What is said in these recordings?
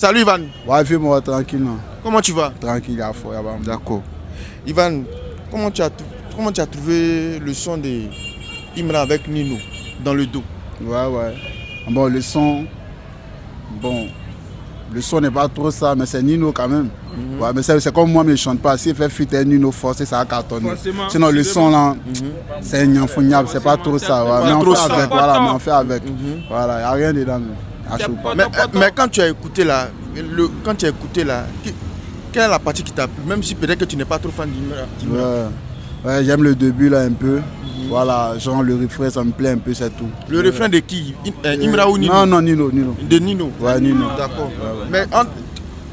Salut Ivan. Ouais, fais-moi tranquille. Non. Comment tu vas? Tranquille, à fond. D'accord. Ivan, comment tu as trouvé le son de Imra avec Nino dans le dos? Ouais. Bon, le son n'est pas trop ça, mais c'est Nino quand même. Ouais, mais c'est comme moi, mais je chante pas. S'il fait fit Nino forcé, ça a cartonné. Sinon, le son là, c'est ignoble, c'est pas trop ça. Ouais. Mais on fait avec. Voilà, il n'y a rien dedans. Mais quand tu as écouté là, quelle est la partie qui t'a plu? Même si peut-être que tu n'es pas trop fan d'Imra. Ouais, j'aime le début là un peu. Voilà, genre le refrain, ça me plaît un peu, c'est tout. Le refrain de qui? Imra ou Nino? Non, Nino. De Nino? Ouais, Nino. D'accord. Ouais.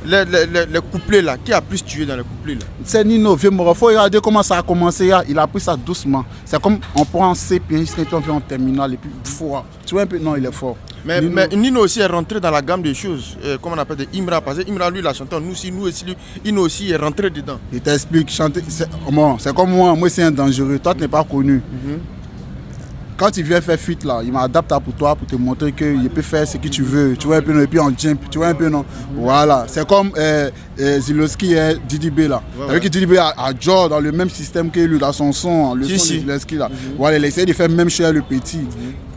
Mais les couplets là, qui a plus tué dans les couplets là? C'est Nino, il faut regarder comment ça a commencé. Il a pris ça doucement. C'est comme on prend un C, puis on fait en terminal, et puis tu vois un peu, non, il est fort. Mais Nino aussi est rentré dans la gamme des choses, comment on appelle de Imra, parce que Imra lui il a chanté, nous aussi, Nino aussi est rentré dedans. Il t'explique, chanter, c'est comme moi c'est un dangereux, toi tu n'es pas connu. Quand il vient faire fuite là, il m'adapte pour toi pour te montrer qu'il peut faire ce que tu veux. Tu vois un peu, et puis on jump, tu vois un peu non. Voilà, c'est comme Ziloski et Didi B là. Avec Didi B a Joe dans le même système que lui, dans son son, le son de Ziloski là. Voilà, il essaie de faire même chez le petit.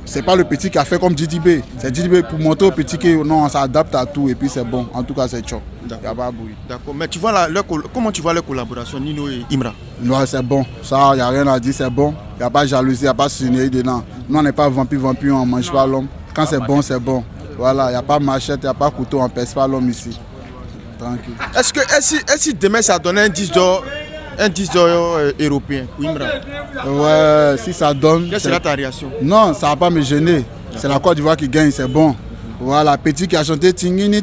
C'est pas le petit qui a fait comme Didi B. C'est Didi B pour montrer au petit que non, on s'adapte à tout et puis c'est bon. En tout cas, c'est chaud. Il n'y a pas bruit. D'accord, mais tu vois comment tu vois la collaboration Nino et Imra? Non, c'est bon. Ça, il n'y a rien à dire, c'est bon. Il n'y a pas de jalousie, il n'y a pas de synergie dedans. Nous, on n'est pas vampire, on ne mange pas l'homme. Quand c'est bon, c'est bon. Voilà, il n'y a pas de machette, il n'y a pas de couteau, on ne pèse pas l'homme ici. Tranquille. Est-ce que demain ça donne un 10 d'or européen pour Imra? Ouais, si ça donne. Quelle sera ta réaction? Non, ça ne va pas me gêner. C'est la Côte d'Ivoire qui gagne, c'est bon. Voilà, petit qui a chanté Tingini,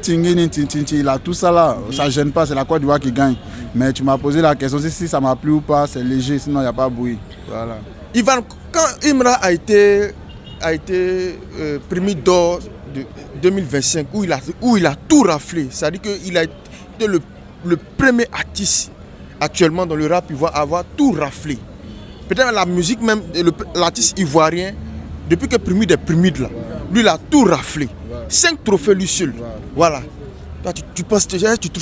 il a tout ça là. Ça ne gêne pas, c'est la Côte d'Ivoire qui gagne. Mais tu m'as posé la question si ça m'a plu ou pas, c'est léger, sinon il n'y a pas de bruit. Voilà. Ivan, quand Imra a été premier d'or de 2025, où il a tout raflé, c'est-à-dire qu'il a été le premier artiste actuellement dans le rap, il va avoir tout raflé. Peut-être la musique même, l'artiste ivoirien, depuis que Primide est Primide là, lui il a tout raflé. 5 trophées lui seul. Voilà. Toi, tu trouves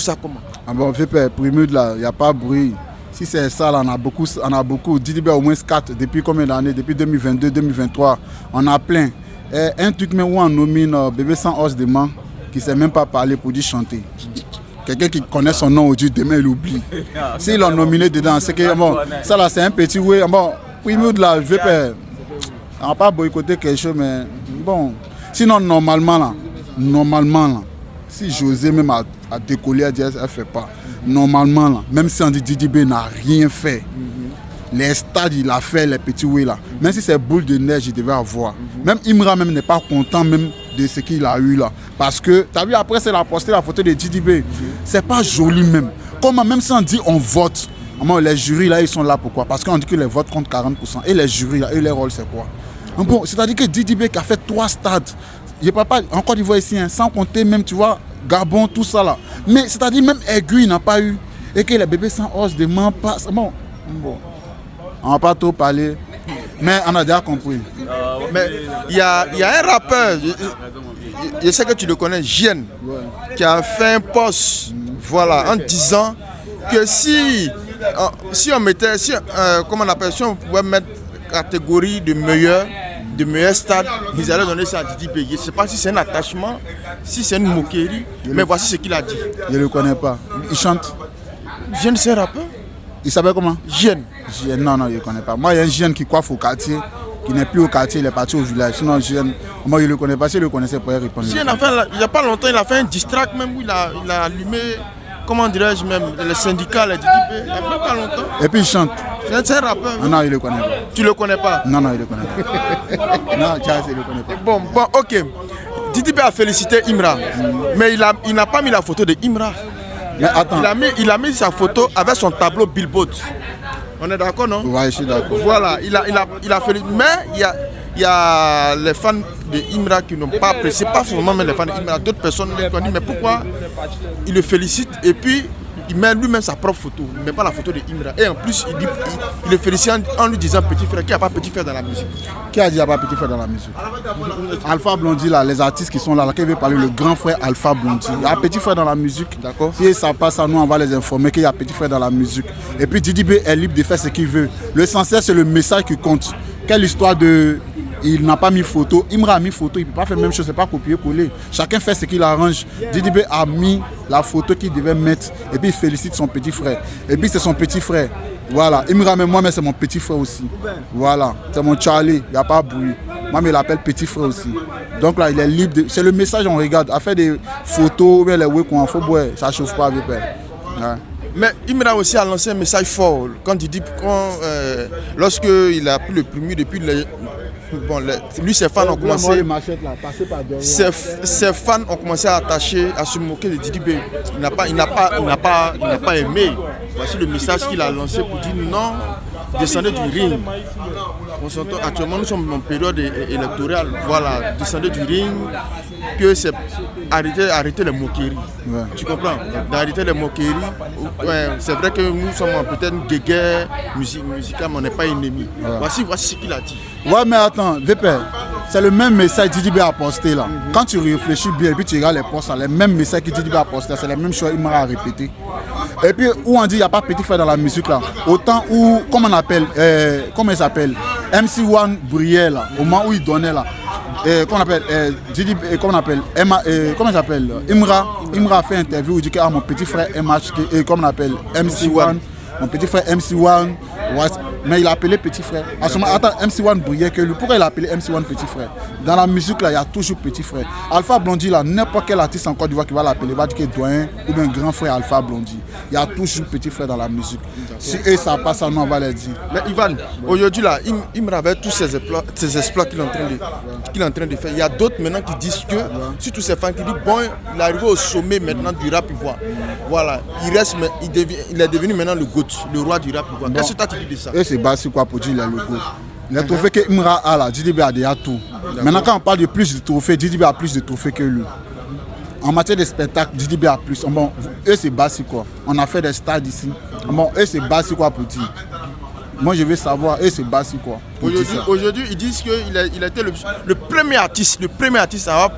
ça comment? Ah bon, Primide là, il n'y a pas de bruit. Si c'est ça, là, on a beaucoup. Didi B au moins 4 depuis combien d'années? Depuis 2022, 2023. On a plein. Un truc même où on nomine Bébé sans os de main, qui ne sait même pas parler pour dire chanter. Quelqu'un qui connaît son nom aujourd'hui, demain il oublie. S'il l'a nominé dedans, c'est que bon, ça là c'est un petit way. Bon, Primide là, je vais pas. On va pas boycotter quelque chose, mais bon. Sinon, normalement là, si José même a décollé, à dire elle ne fait pas. Normalement, là, même si on dit Didi B n'a rien fait, les stades, il a fait les petits way là. Même si c'est boule de neige, il devait avoir. Même Imra même n'est pas content même de ce qu'il a eu là. Parce que, tu as vu, après, c'est la posté la photo de Didi B. C'est pas joli même. Comment, même si on dit on vote, les jurys là, ils sont là pourquoi? Parce qu'on dit que les votes comptent 40%. Et les jurys là, eux, leur rôle, c'est quoi? Bon, c'est-à-dire que Didi B qui a fait 3 stades, il n'y a pas encore d'Ivoire ici, hein, sans compter même, tu vois, Gabon, tout ça là. Mais c'est-à-dire même Aigu, il n'a pas eu. Et que les bébés sans os de main passent. Bon, on va pas trop parler. Mais on a déjà compris. Mais il y a un rappeur, je sais que tu le connais, Jeanne, qui a fait un post, voilà, en disant que si on pouvait mettre catégorie de meilleurs stades, ils allaient donner ça à Didi B. Je ne sais pas si c'est un attachement, si c'est une moquerie, mais voici ce qu'il a dit. Je ne le connais pas. Il chante. Jeune, c'est un rappeur. Il s'appelle comment? Jeune. Non, je ne le connais pas. Moi, il y a un jeune qui coiffe au quartier, qui n'est plus au quartier, il est parti au village. Sinon, jeune, moi, je ne le connais pas. Si je le connaissais, pour répondre. Jeune, il n'y a pas longtemps, il a fait un distract même où il a allumé, comment dirais-je même, les syndicats, les Didi B. Il n'y a pas longtemps. Et puis il chante. C'est un rappeur. Non, il ne le connaît pas. Tu ne le connais pas? Non, il ne le connaît pas. Non, Charles, il ne le connaît pas. Bon, ok. Didi B a félicité Imra, mais il n'a pas mis la photo de Imra. Mais attends. Il a mis sa photo avec son tableau Billboard. On est d'accord, non? Ouais, je suis d'accord. Voilà, il a félicité. Mais il y a les fans de Imra qui n'ont pas apprécié, pas seulement mais les fans de Imra, d'autres personnes les connaissent. Mais pourquoi il le félicite et puis il met lui-même sa propre photo, il ne met pas la photo de Imra. Et en plus, il le félicite en lui disant petit frère, qui n'a pas petit frère dans la musique. Qui a dit qu'il n'y a pas petit frère dans la musique? Alpha Blondy, là, les artistes qui sont là, qui veulent parler, le grand frère Alpha Blondy. Il y a petit frère dans la musique. D'accord. Si ça passe à nous, on va les informer qu'il y a petit frère dans la musique. Et puis Didi B est libre de faire ce qu'il veut. L'essentiel, c'est le message qui compte. Quelle histoire de... Il n'a pas mis photo, Imra a mis photo, il ne peut pas faire la même chose, c'est pas copier-coller. Chacun fait ce qu'il arrange. Didi B a mis la photo qu'il devait mettre et puis il félicite son petit frère. Et puis c'est son petit frère. Voilà, Imra même moi, mais c'est mon petit frère aussi. Voilà, c'est mon Charlie, il n'y a pas de bruit. Moi, mais il l'appelle petit frère aussi. Donc là, il est libre. C'est le message qu'on regarde. À faire des photos, mais les ouais qu'on faut boire, ça ne chauffe pas avec elle. Ouais. Mais Imra aussi a lancé un message fort quand il dit lorsqu'il a pris le premier depuis lui, ses fans ont commencé. Ses fans ont commencé à attacher, à se moquer de Didi B. Il n'a pas aimé. Voici le message qu'il a lancé pour dire non, descendez du ring. Actuellement, nous sommes en période électorale. Voilà, descendez du ring, que c'est arrêter les moqueries. Ouais. Tu comprends? D'arrêter les moqueries. Ouais, c'est vrai que nous sommes peut-être une guerre musicale, mais on n'est pas ennemis. Ouais. Voici ce qu'il a dit. Ouais, mais attends, VP, c'est le même message que Didi B a posté là. Quand tu réfléchis bien et puis tu regardes les posts, les mêmes messages que Didi B a posté, c'est les mêmes choses qu'il m'a répété. Et puis, où on dit qu'il n'y a pas petit frère dans la musique là, autant où, comment on appelle, comment il s'appelle, MC1 brillait là, au moment où il donnait là. Comment on appelle, Didi, comment on appelle, comment il s'appelle, Imra a fait une interview où il dit que mon petit frère MHT, comment on appelle, MC1, mon petit frère MC1, ouais, mais il a appelé petit frère. À ce moment, attends, MC1 brillait que lui. Pourquoi il a appelé MC1 petit frère? Dans la musique là, il y a toujours petit frère. Alpha Blondy là, n'importe quel artiste en Côte d'Ivoire qui va l'appeler, il va dire qu'il est doyen ou bien grand frère Alpha Blondy. Il y a toujours petit frère dans la musique. Si eux ça passe à nous, on va les dire. Mais Ivan, aujourd'hui là, Imra avec tous ces exploits qu'il est en train de faire. Il y a d'autres maintenant qui disent que, surtout ces fans qui disent bon, il est arrivé au sommet maintenant du rap ivoire. Voilà, il est devenu maintenant le GOAT, le roi du rap ivoire. Qu'est-ce que tu dis de ça? Et c'est basé quoi pour dire il est le GOAT. Les trophées que Imra a là, Didi B a déjà tout. Maintenant quand on parle de plus de trophées, Didi B a plus de trophées que lui. En matière de spectacle, Didi B a plus. Bon, eux c'est basé quoi. On a fait des stades ici. Bon, eux c'est basé quoi pour dire. Moi je veux savoir, eux c'est basé quoi. Aujourd'hui, ils disent qu'il a été le premier artiste à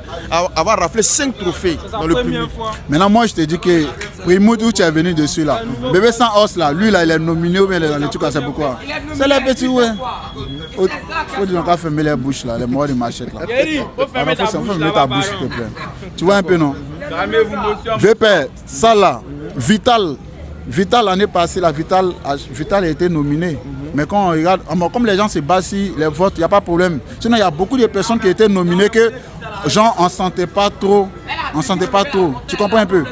avoir raflé 5 trophées dans le premier. Maintenant, moi je te dis que Primoud, où tu es venu dessus là, Bébé Sans Os là, lui là, il est nominé ou bien il est dans les trucs là, c'est pourquoi? C'est les petits ouais. Faut dire qu'on va fermer les bouches là, les morts de machette là. Faut fermer ta bouche s'il te plaît. Tu vois un peu non? VP, ça là, Vital l'année passée, Vital a été nominé. Mais quand on regarde, comme les gens se battent si les votes, il n'y a pas de problème. Sinon, il y a beaucoup de personnes qui étaient nominées que gens on ne sentait pas trop. Tu comprends un peu?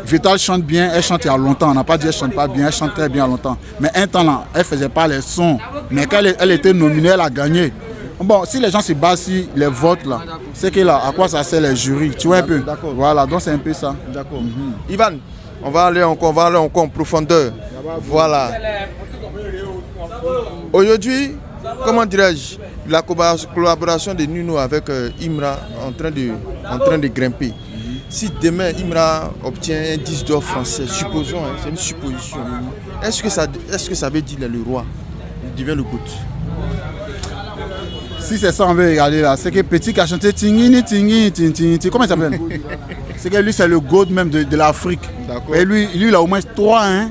Vital chante bien, elle chante il y a longtemps. On n'a pas dit qu'elle chante pas bien, elle chante très bien longtemps. Mais un temps là, elle ne faisait pas les sons. Mais quand elle était nominée, elle a gagné. Bon, si les gens se battent si les votes là, c'est que là, à quoi ça sert les jurys? Tu vois un peu? D'accord. Voilà, donc c'est un peu ça. D'accord. Ivan, on va aller encore en profondeur. Voilà. Aujourd'hui, comment dirais-je, la collaboration de Nuno avec Imra en train de grimper. Si demain Imra obtient un 10 d'or français, supposons, hein, c'est une supposition. Est-ce que ça veut dire le roi, il devient le GOAT? Si c'est ça on veut regarder là, c'est que Petit qui a chanté Tingini, comment il s'appelle? C'est que lui c'est le GOAT même de l'Afrique. Et lui il a au moins 3 hein.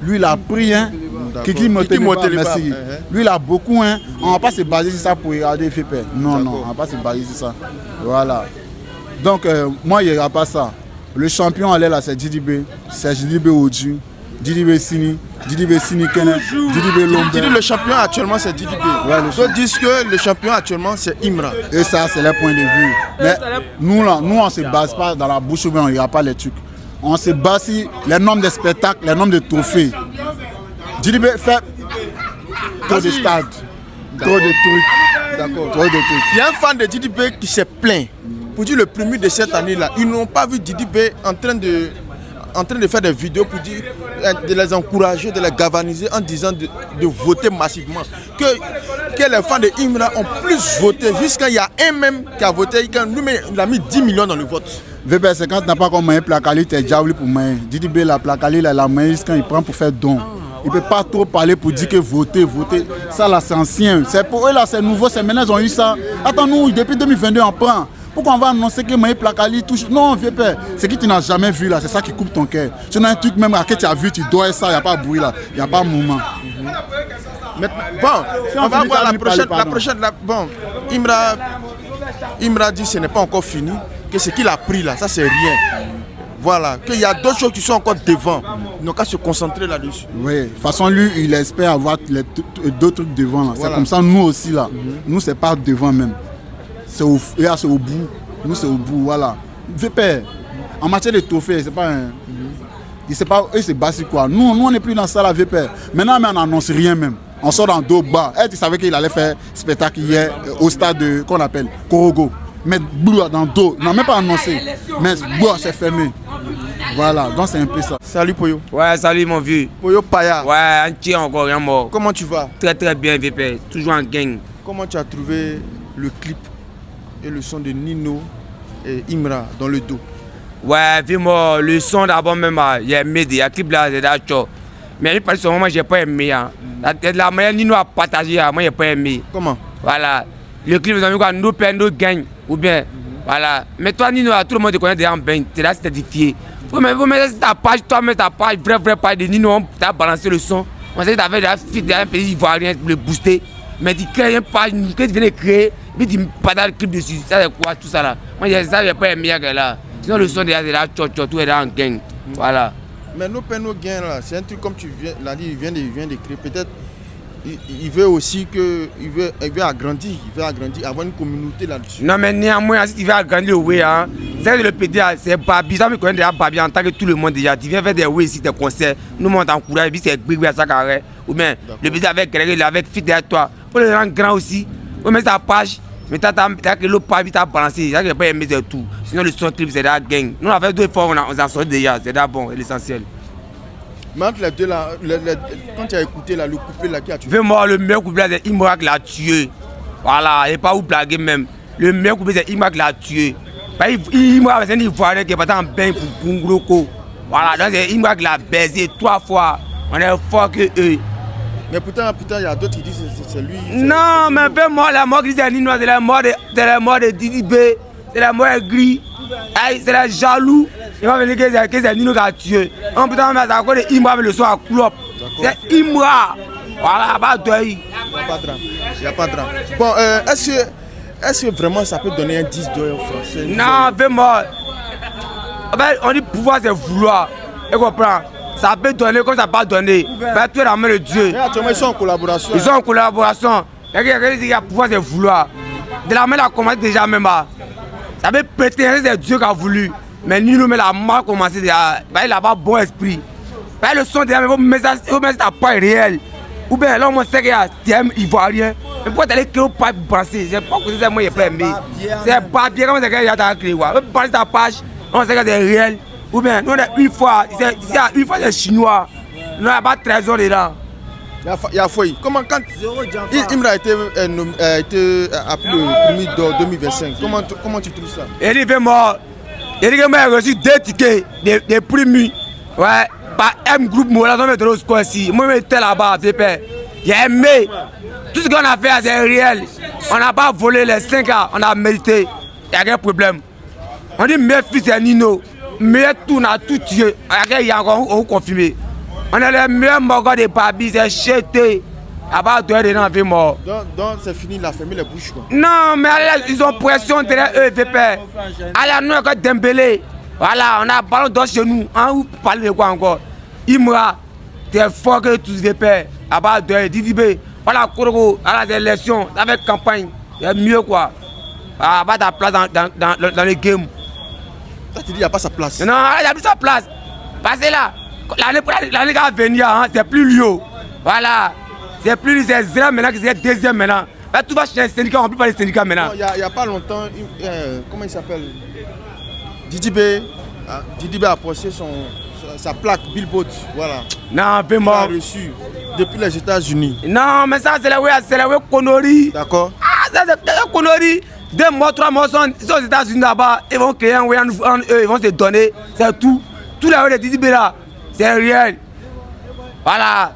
Lui il a pris hein. Kiki merci. Lui il a beaucoup hein. On ne va pas se baser sur ça pour regarder FP. Non, on ne va pas se baser sur ça. Voilà. Donc moi il n'y aura pas ça. Le champion allait là c'est Didi B. C'est Didi B Oju. Didi B Sini Kene, Didi B Lombe. Tu dis le champion actuellement c'est Didi B. Ouais, d'autres disent que le champion actuellement c'est Imra. Et ça c'est leur point de vue. Mais nous on ne se base pas dans la bouche ou bien on ne regarde pas les trucs. On se base sur les nombres de spectacles, les nombres de trophées. Didi B fait trop de stades, trop de trucs. D'accord. Il y a un fan de Didi B qui s'est plaint. Pour dire le premier de cette année là, ils n'ont pas vu Didi B en train de faire des vidéos pour dire, de les encourager, de les galvaniser en disant de voter massivement. Que les fans de Imra ont plus voté. Jusqu'à il y a un même qui a voté, il a mis 10 millions dans le vote. VPS, c'est quand tu n'as pas comme moyen placali, tu es déjà oublié pour moyen. Didi B, la placali, la moyen, quand il prend pour faire don. Il ne peut pas trop parler pour dire que voter. Ça là, c'est ancien. C'est pour eux là, c'est nouveau, c'est maintenant ils ont eu ça. Attends, nous, depuis 2022, on prend. Pourquoi on va annoncer que moyen placali touche? Non, VPS, c'est que tu n'as jamais vu là, c'est ça qui coupe ton cœur. Tu as un truc même à que tu as vu, tu dois ça, il n'y a pas de bruit là, il n'y a pas de mouvement. Bon, on va voir la prochaine. Bon, Imra dit que ce n'est pas encore fini, que ce qu'il a pris là, ça c'est rien. Voilà, qu'il y a d'autres choses qui sont encore devant. Ils n'ont qu'à se concentrer là-dessus. Oui, de toute façon, lui, il espère avoir d'autres trucs devant. Voilà. C'est comme ça, nous aussi là. Nous, c'est pas devant même. C'est au bout. Nous, c'est au bout, voilà. VP, en matière de trophées, c'est pas un. Il sait pas, eux, c'est basique quoi. Nous, on n'est plus dans ça, la VP. Maintenant, mais on n'annonce rien même. On sort dans dos bas. Tu savais qu'il allait faire spectacle hier au stade de, qu'on appelle Korogo. Mais boulot dans dos, il n'a même pas annoncé. Mais boulot, c'est fermé. Voilà, donc c'est un peu ça. Salut Poyo. Ouais, salut mon vieux. Poyo Paya. Ouais, entier encore, rien mort. Comment tu vas? Très très bien, VP. Toujours en gang. Comment tu as trouvé le clip et le son de Nino et Imra dans le dos? Ouais, vraiment, le son d'abord même, il y a aimé, il y a clip là, c'est d'accord. Mais il parle de ce moment, j'ai pas aimé. Hein. La manière Nino a partagé, moi, j'ai pas aimé. Comment? Voilà. Le clip, ils ont mis quoi? Nous perdons, nous gagnons. Ou bien, voilà. Mais toi, Nino, tout le monde te connaît déjà en bain. Tu es là, c'est édifié. Vous mettez ta page, toi, mets ta page, vraie page de Nino, tu as balancé le son. On sait que tu avais déjà fait un pays ivoirien pour le booster. Mais tu crées une page, que tu viens de créer, puis tu partages le clip dessus. Ça, c'est quoi, tout ça là? Moi, ça, j'ai pas aimé là. Sinon, le son déjà, c'est là, tout est là en gang. Voilà. Mais nos peines, nos gains là, c'est un truc comme tu l'as dit, il vient de créer. Peut-être il veut aussi que il veut agrandir, avoir une communauté là-dessus. Non mais néanmoins, si tu veux agrandir oui, hein, c'est que le PDA, c'est Babi, ça me connaît déjà Babi en tant que tout le monde déjà. Tu viens faire des oui ici, des concerts, nous on t'encourage, et puis c'est Big à chaque arrêt. Ou bien le PDA avec Greg, avec Fit derrière toi. Pour le rendre grand aussi, on met ta page, mais t'as que l'autre page, t'as balancé, t'as pas aimé de tout. Sinon le son clip c'est la gang. Nous on a fait 2 fois, on en sort déjà, c'est déjà bon, l'essentiel. Mais entre les deux là, quand tu as écouté là, le couplet là qui a tué. Vraiment, le meilleur couplet c'est Imra qui l'a tué. Voilà, et pas vous blaguer même. Le meilleur couplet c'est Imra qui l'a tué. Imra c'est un Ivoirien qui est parti en bain pour Bungroko. Voilà, donc c'est Imra qui l'a baisé 3 fois. On est fort que eux. Mais pourtant il y a d'autres qui disent que c'est lui. Non, mais vraiment, la mort qui c'est Nino, c'est la mort de Didi B, c'est la mort de Gris, c'est la jaloux. Il va venir que c'est Nino qui a tué. En plus, on a encore de Imra, mais le son à clope. C'est Imra. Voilà, pas de il n'y a pas de drame. Bon, est-ce que vraiment ça peut donner un 10 d'or au français? Non, vraiment. On dit pouvoir c'est vouloir. Tu comprends? Ça peut donner comme ça peut pas donner. Mais tu es la main de Dieu. Actuellement, ils sont en collaboration. Ils sont en collaboration. Il y a pouvoir c'est vouloir. De la main, il a commencé déjà même. Ça peut péter, c'est Dieu qui a voulu. Mais nous, mais la main a commencé déjà. Il n'a pas bon esprit. Le son déjà, mais vous mettez ça pas réel. Ou bien là, on sait qu'il y a des Ivoiriens. Mais pourquoi tu as créé pas pour penser? C'est pas que c'est moi qui ai pas aimé. C'est pas bien comme c'est qu'il y a créé. On parle ta page, on sait que c'est réel. Ou bien, nous, une fois, c'est chinois. Nous, on n'a pas 13 ans dedans. Il y a foyer. Comment quand Imra a été appelé le premier d'or 2025, comment tu trouves ça? Il dit que moi j'ai reçu 2 tickets de prix. Ouais, par M Group Mola, on met de l'autre score ici. Moi, j'étais là-bas, j'ai aimé. Tout ce qu'on a fait, c'est réel. On n'a pas volé les 5 ans, on a mérité. Il n'y a aucun problème. On dit mes fils et Nino, mais tout, on a tout tué. Il y a encore confirmé. On est les meilleurs morgans de Babi, c'est chété. À part deux dedans, on fait mort. Donc c'est fini, il a fermé les bouches quoi. Non, mais ils ont pression derrière eux, VP. Allez, nous, encore Dembélé. Voilà, on a ballon d'or chez nous. On parle de quoi encore? Imra, t'es fort que tous VP. À part deux, Didi B. Voilà, Korogo, à la élection, avec campagne. C'est mieux quoi. À part ta place dans les games. Ça, tu dis, il n'y a pas sa place. Non, il n'y a plus sa place. Passez là. L'année qui va venir, hein, c'est plus Lio. Voilà. C'est plus c'est zéro maintenant que c'est deuxième maintenant. Là, tout va changer les syndicats, on ne peut pas les syndicats maintenant. Il n'y a pas longtemps, comment il s'appelle? Didi B a posté sa plaque Billboard. Voilà. Non, vraiment. Il a reçu depuis les États-Unis. Non, mais ça, c'est la way Konori. D'accord. Ah, ça, c'est Konori. 2 mois, 3 mois, ils sont aux États-Unis là-bas, ils vont créer un way en eux, ils vont se donner, c'est tout. Tous les way de Didi B là, c'est réel. Voilà.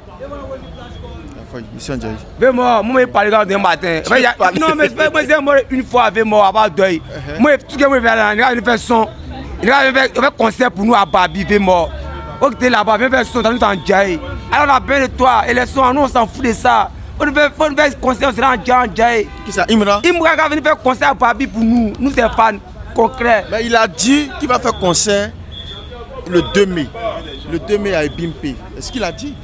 Moi, je parle demain matin. Non, mais moi, je une fois avec moi, avant deuil. Moi, tout ce que je fais, il fait son. Il fait concert pour nous à Babi, moi. Ok, tu es là-bas, viens faire son, dans nous en Djaï. Alors, on a besoin de toi, et les sons, nous, on s'en fout de ça. On fait concert, on sera en Djaï. Qui ça, Imra? Imra va venir faire concert à Babi pour nous. Nous, c'est fans concrets. Mais il a dit qu'il va faire concert le 2 mai. Le 2 mai à Ebimpe. Est-ce qu'il a dit?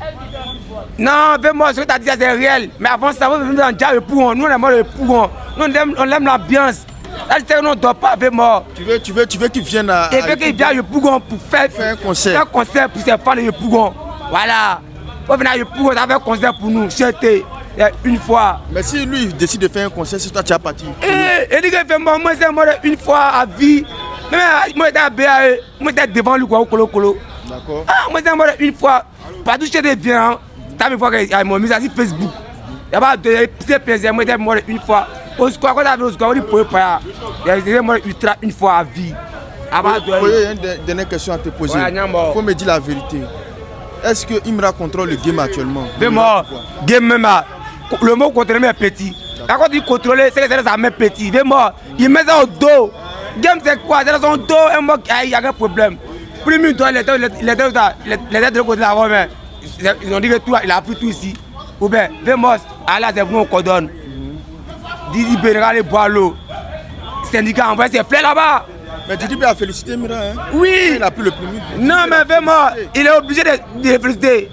Non, moi, ce que tu as dit, c'est réel. Mais avant ça, on venir en Djaï le pouron. Nous, on aime le pouron. Nous, on aime l'ambiance. Là, je ne dort pas avec moi. Tu veux qu'il vienne à. Il veut qu'il vienne à Yopougon pour faire un concert. Faire un concert pour ses fans de Yopougon. Voilà. Pour venir à Yopougon, ça fait un concert pour nous. J'étais une fois. Mais si lui il décide de faire un concert, c'est toi qui as parti. Il dit qu'il fait moi, c'est moi une fois à vie. Moi, j'étais à BAE. Moi, j'étais devant lui, quoi, au colo. D'accord. Moi, c'est moi une fois. Partout, j'étais bien. Tu as vu qu'il y a mon mise sur Facebook. Il y a pas de plaisir. Moi, j'étais une fois. Au square, quand on au square, on dit pour pas. Il y a une fois à vie. Il y a une dernière question à te poser. Il faut me dire la vérité. Est-ce que Imra contrôle le game actuellement? Game même. Le mot contrôler est petit. Quand il contrôle, c'est que ça met petit. Il met ça au dos. Game c'est quoi? C'est dans son dos. Il y a un problème. Premier temps, les deux de l'autre côté là-bas, mais ils ont dit que tout, il a pris tout ici. Ou bien, Vemos, là c'est vous on coordonne. Didi B, regardez boire l'eau. Syndicat envoie ses fleurs là-bas. Mais Didi B a félicité Imra, hein? Oui. Il a pris le premier. Non, mais vraiment, il est obligé de féliciter.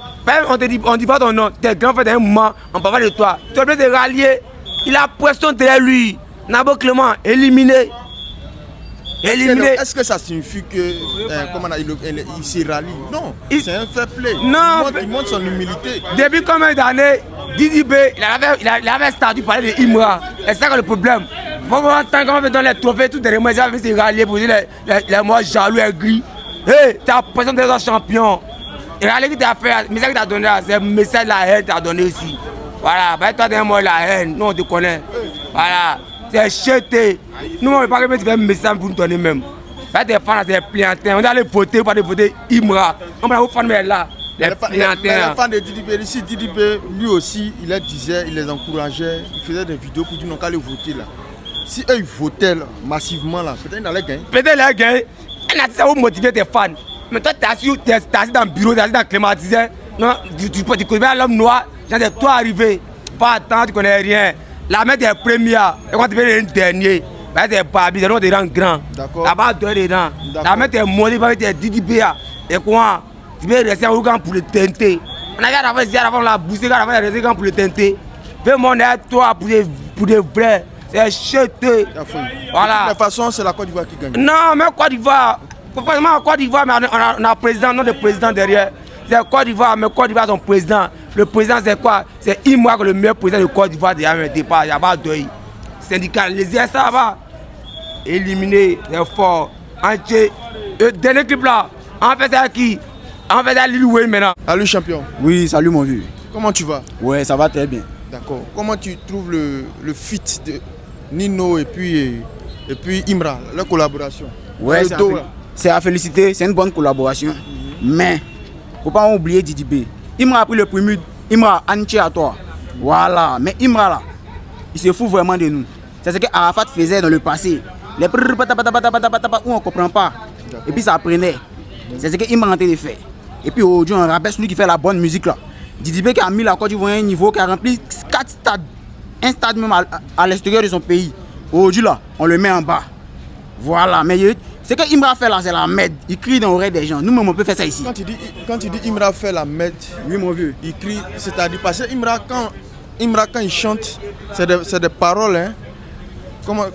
On ne dit pas ton nom, t'es grand frère d'un moment, on parle de toi. Tu es obligé de rallier. Il a pression derrière lui. Nabo Clément, éliminé. Est-ce que ça signifie que il s'est rallié? Non, c'est un fair play. Non, il montre son humilité. Depuis combien d'années, Didi B, il avait statut pour parler de Imra. Et c'est ça le problème. Bon, tant qu'on fait dans les trophées, tout derrière moi, ils avaient se rallier pour dire les mots jaloux et gris. Hé, tu as pression d'être champion. Et regardez ce que tu as fait, le message que tu as donné, c'est le message de la haine que tu as donné aussi. Voilà, bah, toi, derrière moi, la haine, nous on te connaît. Voilà. C'est jeté. Nous, on ne veut pas que tu fais un message pour nous donner même. Des fans, c'est pliantin. On doit aller voter, pas aller voter Imra. On va vous faire là. Les fans de Didi B, ici, Didi B, lui aussi, il les disait, il les encourageait, il faisait des vidéos pour dire non, qu'à aller voter là. Si eux ils votaient là, massivement là, peut-être ils allaient gagner. Peut-être ils allaient gagner. On a dit ça pour motiver tes fans. Mais toi, tu es assis dans le bureau, tu es assis dans le climatiseur. Non, tu connais l'homme noir, j'ai dit, toi arrivé. Pas attendre, tu connais rien. La main des premières, et quand tu fais le dernier, c'est Babi, c'est des rangs grands. D'accord. Là-bas, tu es dedans. La main des mollets, tu es Didi B. Et quoi? Tu veux rester au camp pour le tenter. On a regardé avant la bousser, avant de rester pour le tenter. Fais mon aide, toi, pour de vrai. C'est jeté. Voilà. De toute façon, c'est la Côte d'Ivoire qui gagne. Non, mais Côte d'Ivoire. Franchement, Côte d'Ivoire, mais on a un président, non de président derrière. C'est Côte d'Ivoire, mais Côte d'Ivoire, son président. Le président, c'est quoi? C'est Imra, le meilleur président de Côte d'Ivoire derrière un départ. Il n'y a pas de deuil. Syndical, les IS, ça va. Éliminé, c'est fort. Entier. Le dernier clip là, on fait ça à qui? On fait ça à Lil Wayne maintenant. Salut champion. Oui, salut mon vieux. Comment tu vas? Ouais, ça va très bien. D'accord. Comment tu trouves le fit de Nino et puis Imra, leur collaboration? Ouais, c'est à féliciter, c'est une bonne collaboration. Mais, faut pas oublier Didi B. Imra a pris le premier, Imra entier à toi. Voilà, mais Imra là, il se fout vraiment de nous. C'est ce que Arafat faisait dans le passé. Les où on ne comprend pas. Et puis ça prenait. C'est ce que Imra est en train de faire. Et puis aujourd'hui, on rappelle celui qui fait la bonne musique là. Didi B qui a mis la Côte d'Ivoire à un niveau, qui a rempli 4 stades. Un stade même à l'extérieur de son pays. Aujourd'hui là, on le met en bas. Voilà, mais ce que Imra fait là, c'est la merde. Il crie dans l'oreille des gens. Nous-mêmes, on peut faire ça ici. Quand tu dis Imra fait la merde, oui mon vieux. Il crie, c'est-à-dire parce que Imra quand il chante, c'est des paroles, hein.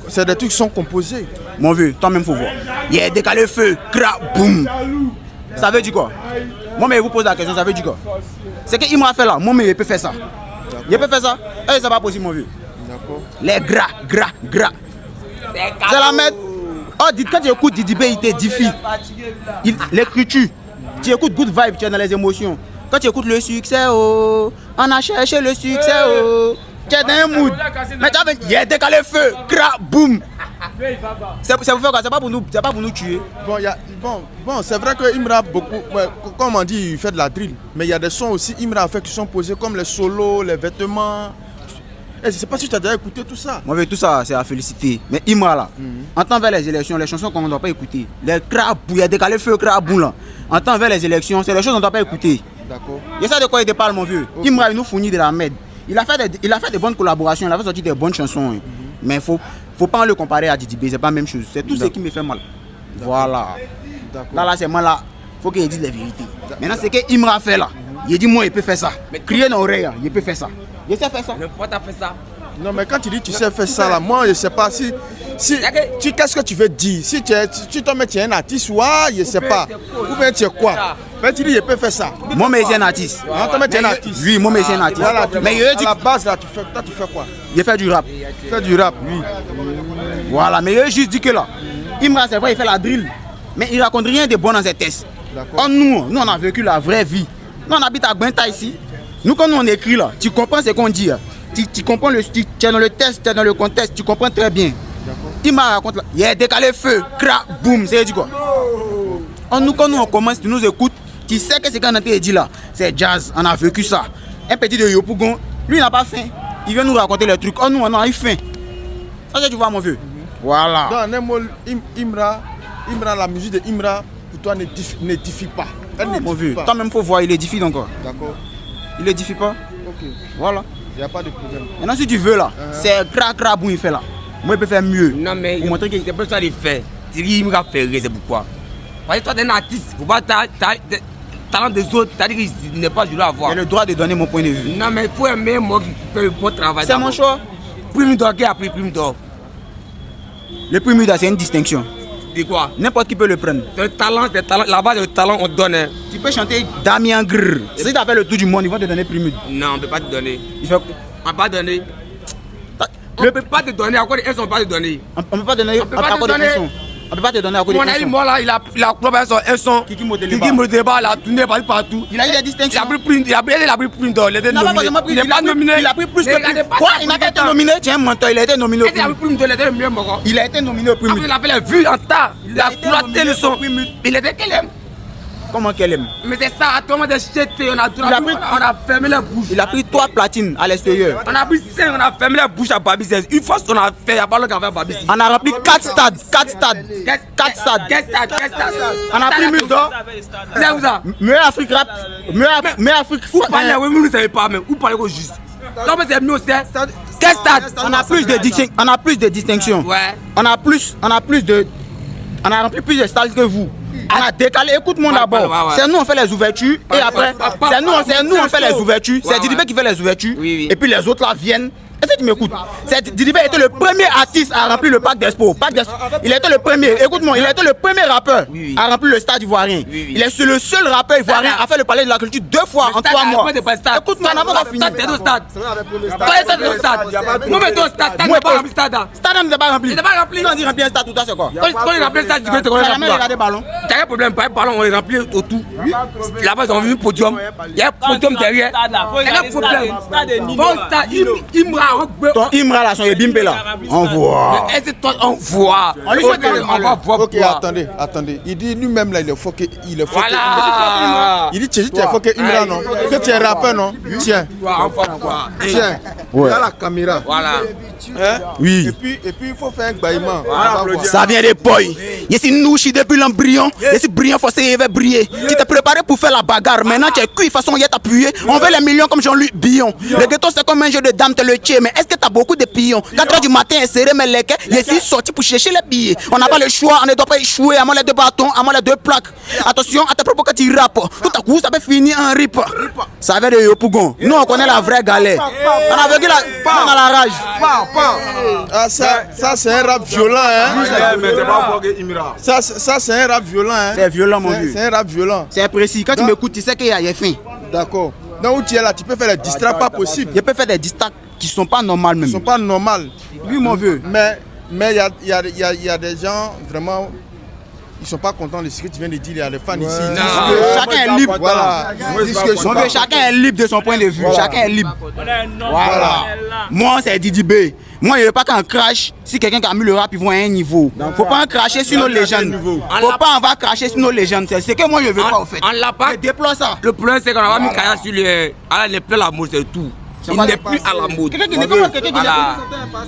C'est des trucs qui sont composés. Mon vieux, toi-même faut voir. Il y a décalé feu, crac, boum. Ça veut dire quoi? Moi, mais vous pose la question, ça veut dire quoi? C'est que Imra fait là, moi, mais il peut faire ça. Il peut faire ça? Eh, c'est pas possible, mon vieux. D'accord. Les gras. C'est la merde. Oh, quand tu écoutes Didi B, il t'édifie. L'écriture, tu écoutes Good Vibe, tu es dans les émotions. Quand tu écoutes le succès, oh, on a cherché le succès, oh, tu es dans un mood. Mais tu as il y a décalé feu, crac, boum. C'est pour faire quoi? C'est pas pour nous tuer. Bon, c'est vrai que Imra beaucoup, ouais, comme on dit, il fait de la drill. Mais il y a des sons aussi Imra a fait qui sont posés comme les solos, les vêtements. Je ne sais pas si tu as déjà écouté tout ça. Moi, tout ça, c'est à féliciter. Mais Imra là, en temps vers les élections, les chansons qu'on ne doit pas écouter, les crabes, il y a décalé feu crabou là. En temps vers les élections, c'est les choses qu'on ne doit pas écouter. D'accord. Et ça de quoi il te parle, mon vieux. Okay. Imra, il nous fournit de la merde. Il a fait des bonnes collaborations, il a fait sortir des bonnes chansons. Mais faut pas le comparer à Didi B, c'est pas la même chose. C'est tout ce qui me fait mal. Voilà. Là, c'est mal là. Faut qu'il dise la vérité. Maintenant, c'est que Imra fait là. Il dit, moi, il peut faire ça. Mais crier dans l'oreille, il peut faire ça. Il sait faire ça. Mais pourquoi t'as fait ça? Non, mais quand tu dis tu sais faire ça là, moi je sais pas si qu'est-ce que tu veux dire. Si tu es un artiste ou je sais pas. Ou bien tu es quoi. Mais tu dis je peux faire ça. Moi mais c'est un artiste. Tu es un artiste. Oui, moi mais c'est un artiste. Voilà, mais à la base là, tu fais quoi? Il fait du rap. Tu fais du rap, oui. Voilà, mais il juste dit que là, Imra c'est vrai, il fait la drill. Mais il raconte rien de bon dans ses tests. Or, nous on a vécu la vraie vie. Nous on habite à Gwenta ici. Nous quand nous on écrit là, tu comprends ce qu'on dit. Tu comprends le style, tu es dans le test, tu es dans le contexte, tu comprends très bien. Il m'a raconté là, il y a décalé feu, crac, boum, c'est dit quoi. Nous, quand nous on commence, tu nous écoutes, tu sais que ce qu'on a dit là, c'est jazz, on a vécu ça. Un petit de Yopougon, lui il n'a pas faim, il vient nous raconter les trucs. Nous on a eu faim. Ça tu vois mon vieux. Voilà. Dans un mot, Imra, la musique de Imra, pour toi n'édifie pas. Mon vieux, toi même faut voir, il édifie encore. D'accord. Il édifie pas. Ok. Voilà. Il n'y a pas de problème. Maintenant, si tu veux là, c'est crac où il fait là. Moi, il peut faire mieux. Non, mais pour montrer que c'est pas ça qu'il fait. Tu dis, il m'a fait rire, c'est pourquoi. Parce que toi, tu es un artiste. Faut pas talent des autres, tu as dit qu'il n'est pas joli à voir. J'ai le droit de donner mon point de vue. Non, mais il faut aimer moi qui fait le bon travail. C'est mon choix. Prime d'or, qui a pris prime d'or? Le prime d'or, c'est une distinction. C'est quoi? N'importe qui peut le prendre. C'est le talent, là-bas, le talent, on te donne. Tu peux chanter Damien Grrr. Si tu as fait le tour du monde, ils vont te donner prime. Non, on ne peut pas te donner. Il fait... On ne peut pas donner. On ne peut pas te donner. À quoi ils sont pas te donner? On ne peut pas donner. On peut pas te donner. On peut pas te donner à cause de mon ami, moi là, il a clopé un son. Kiki Modeleba, il a tourné partout. Il a eu des distinctions. Il a pris prime d'or. Il a pas nominé. Il a pris plus que. Quoi? Il n'a pas été nominé. Tiens, menteur, il a été nominé au prime. Il a pris prime d'or, il a été nominé. Il a été nominé au prime. Il a fait les vues en tas. Il a cloté le son. Il était qu'elle aime. Comment qu'elle aime? Mais c'est ça, à tout le monde est jeté. On a fermé les bouches. Il a pris 3 platines à l'extérieur. On a pris 5, on a fermé les bouches à Babi 16. Une fois qu'on a fait, il n'y a pas le café à Babi 16. On a rempli 4 stades. 4 stades. On a pris 1000 d'or. C'est où ça? Meilleur Afrique rap. Meilleur Afrique. Où parlez, oui, vous ne savez pas même. Où parlez au juste? Non, mais c'est mieux, c'est. Quel stade? On a plus de distinctions. Ouais. On a rempli plus de stades que vous. On a décalé, écoute-moi d'abord. C'est nous on fait les ouvertures et après, c'est nous on fait les ouvertures. C'est Didi B qui fait les ouvertures. Et puis les autres là viennent. Est-ce que tu m'écoutes? Didi B était le premier artiste à remplir le Parc d'Expo. Il était le premier, écoute-moi, il était le premier rappeur à remplir le stade ivoirien. Il est le seul rappeur ivoirien à faire le palais de la culture 2 fois en 3 mois. Écoute-moi, on n'a pas fini. T'es au stade. T'es au stade. Moi, mais toi, stade, t'as pas rempli stade. Stade n'est pas rempli. Il n'est pas rempli. Quand on dit remplir un stade, tout ça, c'est quoi? Quand il remplit le stade, tu peux te connaître. Il a des ballons. T'as un problème, pas un ballon, on est rempli autour. Là-bas, ils ont vu un podium. Il y a un podium derrière. Il y a un problème. Bon stade, Imra. Là, son Bimbe là. On voit. On voit. On voit. Ok, attendez. Il dit lui-même là, il faut que. Voilà. Il dit tu faut que Imra non. Que tu es rappeur non. Tiens. Tiens. Il y a la caméra. Voilà. Oui. Et puis il faut faire un bâillement. Ça vient des boys. Ici nous depuis l'embryon. Ici brillant forcé il va briller. Tu t'es préparé pour faire la bagarre. Maintenant tu es cuit façon il est appuyé. On veut les millions comme Jean-Luc Billon. Le ghetto c'est comme un jeu de dames te le tue. Mais est-ce que tu as beaucoup de pions? 4 h du matin est serré mes legs. Ici sorti pour chercher les billets. On n'a pas le choix. On ne doit pas échouer. À moins les 2 bâtons, à moins les 2 plaques. Attention à tes propos quand tu rappes. Tout à coup ça peut finir en rip. Ça vient de Yopougon. Nous on connaît la vraie galère. On a vécu la rage. Ah ça c'est un rap violent hein. Ça c'est un rap violent hein. C'est violent mon vieux. C'est un rap violent. C'est précis. Quand tu m'écoutes, tu sais qu'il y a faim. D'accord. Donc où tu es là, tu peux faire des distracts pas possible. Je peux faire des distracts qui sont pas normales même. Ils sont pas normales. Oui mon vieux. Mais il y a des gens vraiment. Ils sont pas contents de ce que tu viens de dire, il y a les fans ici. Chacun est libre. Voilà. Chacun est libre de son point de vue. Chacun est libre. Voilà. Moi c'est Didi B. Moi, je ne veux pas qu'on crache si quelqu'un qui a mis le rap, ils vont à un niveau. Il ne faut pas en cracher sur nos légendes. Il ne faut pas en va cracher sur nos légendes. C'est ce que moi, je ne veux pas, en fait. On l'a pas. Je déplore ça. Le problème, c'est qu'on a mis Kaya sur les. Alors, il n'est plus à la mode, c'est tout. Il n'est plus à la mode.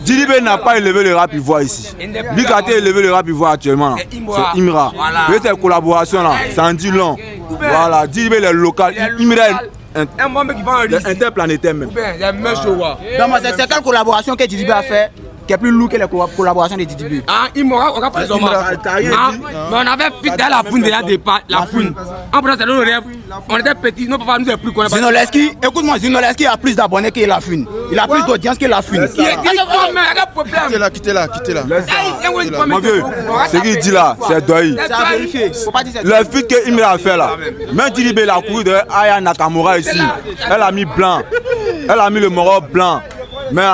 Djidibé n'a pas élevé le rap ivoire ici. Lui qui a élevé le rap ivoire actuellement, c'est Imra. Et ces collaborations là, ça en dit long. Voilà, Djidibé est local. Imra est interplanétaire même. Donc, c'est quelle collaboration que Djidibé a fait qui est plus lourd que les collaborations de Djidibé? Ah, Imra, on a pas besoin. Mais on avait fait dans la fouine déjà départ. La fouine. En prenant c'est nos rêves. On était petits, nos papas nous avaient plus qu'on Zinoleski, écoute-moi, Zinoleski a plus d'abonnés que la fouine. Il a plus d'audience que la fouine. Quittez là. Mon vieux, ce qu'il dit là, c'est doyi. C'est à vérifier. Faut pas dire c'est Le feat que Imra a fait là, même Djidibé l'a couru de Aya Nakamura ici. Elle a mis blanc. Elle a mis le moro blanc. Mais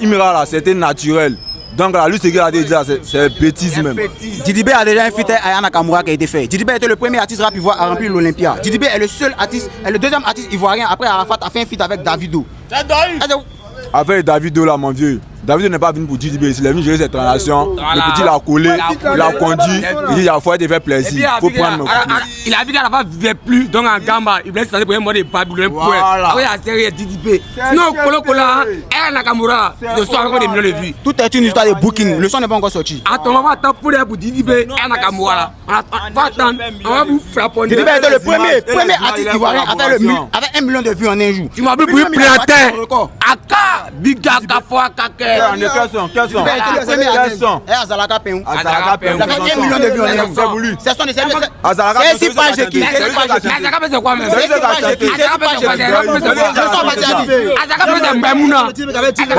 Imra là, c'était naturel. Donc là, lui, ce qu'il a dit là, c'est bêtise même. Djidibé a déjà un feat avec Aya Nakamura qui a été fait. Djidibé était le premier artiste rap ivoire à remplir l'Olympia. Djidibé est le seul artiste, est le deuxième artiste ivoirien après Arafat a fait un feat avec Davido. Avec Davido là, mon vieux. Davido n'est pas venu pour Djidibé, il est venu gérer cette transaction. Le petit l'a collé, il l'a conduit. Il dit il faut te faire plaisir. Faut prendre. Il a vu qu'à la fin, il ne vivait plus. Donc en Gamba, il voulait se passer pour un mode de Babylone. Après, il a serré Djidibé. Sinon, Kolo, Aya Nakamura, le son a encore des millions de vues. Tout est une histoire de booking. Le son n'est pas encore sorti. Attends, on va attendre pour Djidibé, Aya Nakamura. On va attendre, on va vous frapper. Djidibé était le premier artiste ivoirien avec 1 million de vues en un jour. Tu m'as vu pour planter. Aka, Biga, Kafwa, Kake. Quels sont Azalaka Peou. Azalaka Peou. Ça fait 1 million de vues en un jour. C'est voulu. C'est 6 pages de qui? Azaka c'est quoi même? Mon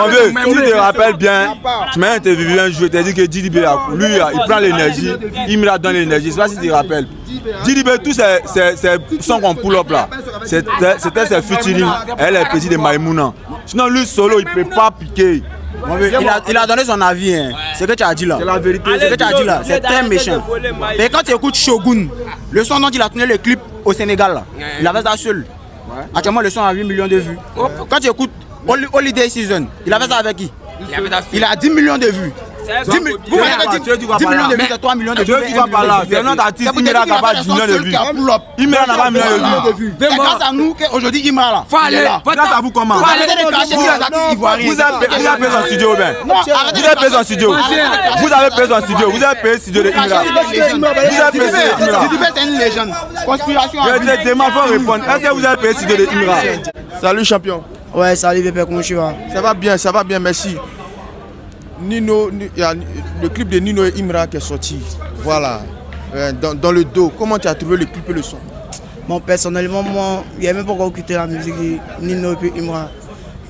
vieux, si tu te rappelles bien, tu m'as interviewé un jour, tu as dit que Djidibé, lui, il prend l'énergie, il me la donne l'énergie. Je ne sais pas si tu te rappelles. Djidibé, tous ces sons qu'on pull up là, c'était ses featuring. Elle est petite de Maïmouna. Sinon, lui solo, il ne peut pas piquer. Il a donné son avis, hein. Ce que tu as dit là. C'est la vérité. Ce que tu as dit là, c'est très méchant. Et quand tu écoutes Shogun, le son dont il a tourné le clip au Sénégal, là, il avait ça seul. Actuellement, le son a 8 millions de vues. Quand tu écoutes Holiday Season, il avait ça avec qui? Il a 10 millions de vues. 10 millions de vues, c'est 3 millions de vues. Tu vas par là, c'est notre artiste, Imra n'a pas 10 millions de vues. Imra n'a pas 1 million de vues. C'est grâce à nous qu'aujourd'hui Imra là. Grâce à vous comment? Arrêtez de cracher sur les artistes ivoiriens. Vous avez payé son studio, ben. Vous avez payé son studio. Vous avez payé son studio. Vous avez payé le studio de Imra. Vous avez payé Imra. Djidibé c'est une légende. Conspiration. Je demande faut répondre. Est-ce que vous avez payé le studio de Imra? Salut champion. Ouais, salut Pépé, comment tu vas? Ça va bien, merci. Nino, il y a le clip de Nino et Imra qui est sorti. Voilà. Dans le dos. Comment tu as trouvé le clip et le son? Bon, personnellement, moi, il n'y a même pas encore écouté la musique de Nino et Imra.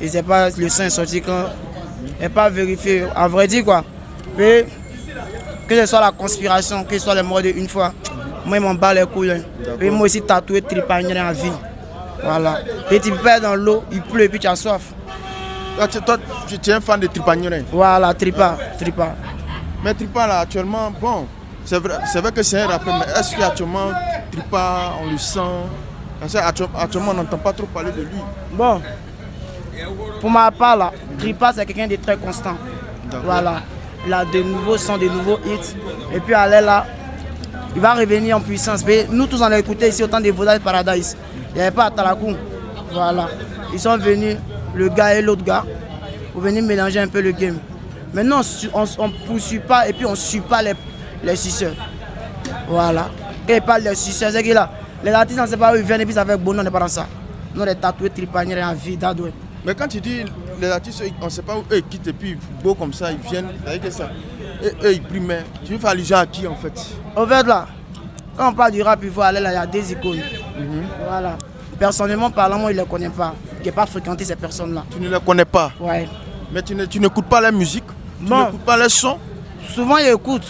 Et c'est pas le son est sorti quand. Il n'est pas vérifié. À vrai dire, quoi. Mais que ce soit la conspiration, que ce soit les morts d'une fois, moi, il m'en bat les couilles. Hein. Et moi aussi, tatoué Tripagné en vie. Voilà. Et tu perds dans l'eau, il pleut et puis tu as soif. Toi, tu es un fan de Tripagné. Voilà, Tripa. Mais Tripa, là, actuellement, bon, c'est vrai que c'est un rappeur, mais est-ce qu'actuellement, Tripa, on le sent? Parce qu'actuellement, on n'entend pas trop parler de lui. Bon, pour ma part, là, Tripa, c'est quelqu'un de très constant. Voilà. Il a de nouveaux sons, de nouveaux hits. Et puis, aller là, il va revenir en puissance. Mais nous tous, on a écouté ici autant de Vodal Paradise. Il n'y avait pas à Talakou. Voilà. Ils sont venus, le gars et l'autre gars, pour venir mélanger un peu le game. Maintenant, on ne poursuit pas et puis on ne suit pas les suceurs. Voilà. Quand ils parlent des suceurs, c'est que là, les artistes, on ne sait pas où ils viennent et puis ça fait bon, on n'est pas dans ça. Nous, les tatoués, tripaniers en vie, d'adoué. Mais quand tu dis les artistes, on ne sait pas où ils quittent et puis beau comme ça, ils viennent, avec ça. Et eux, ils priment. Tu veux faire allusion à qui en fait? En fait, là, quand on parle du rap, il faut aller là, il y a des icônes. Voilà. Personnellement parlant, moi, je ne les connais pas. Je n'ai pas fréquenté ces personnes-là. Tu ne les connais pas? Ouais. Mais tu n'écoutes pas la musique? Tu n'écoutes pas les sons? Souvent, j'écoute.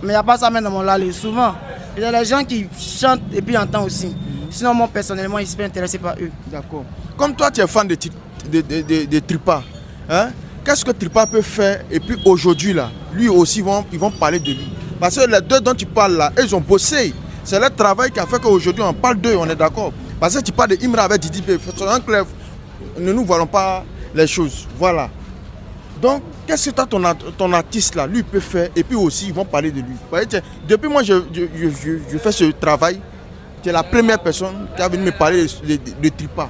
Mais il n'y a pas ça même dans mon lali. Souvent, il y a des gens qui chantent et puis entendent aussi. Sinon, moi, personnellement, je ne suis pas intéressé par eux. D'accord. Comme toi, tu es fan de Tripa, hein? Qu'est-ce que Tripa peut faire? Et puis aujourd'hui, là, lui aussi, ils vont parler de lui. Parce que les deux dont tu parles là, ils ont bossé. C'est leur travail qui a fait qu'aujourd'hui, on parle d'eux, on est d'accord. Parce que tu parles de Imra avec Djidibé. Ne nous voilons pas les choses. Voilà. Donc, qu'est-ce que toi, ton artiste là, lui peut faire et puis aussi ils vont parler de lui. Vous voyez, depuis moi je fais ce travail, tu es la première personne qui a venu me parler de Tripa.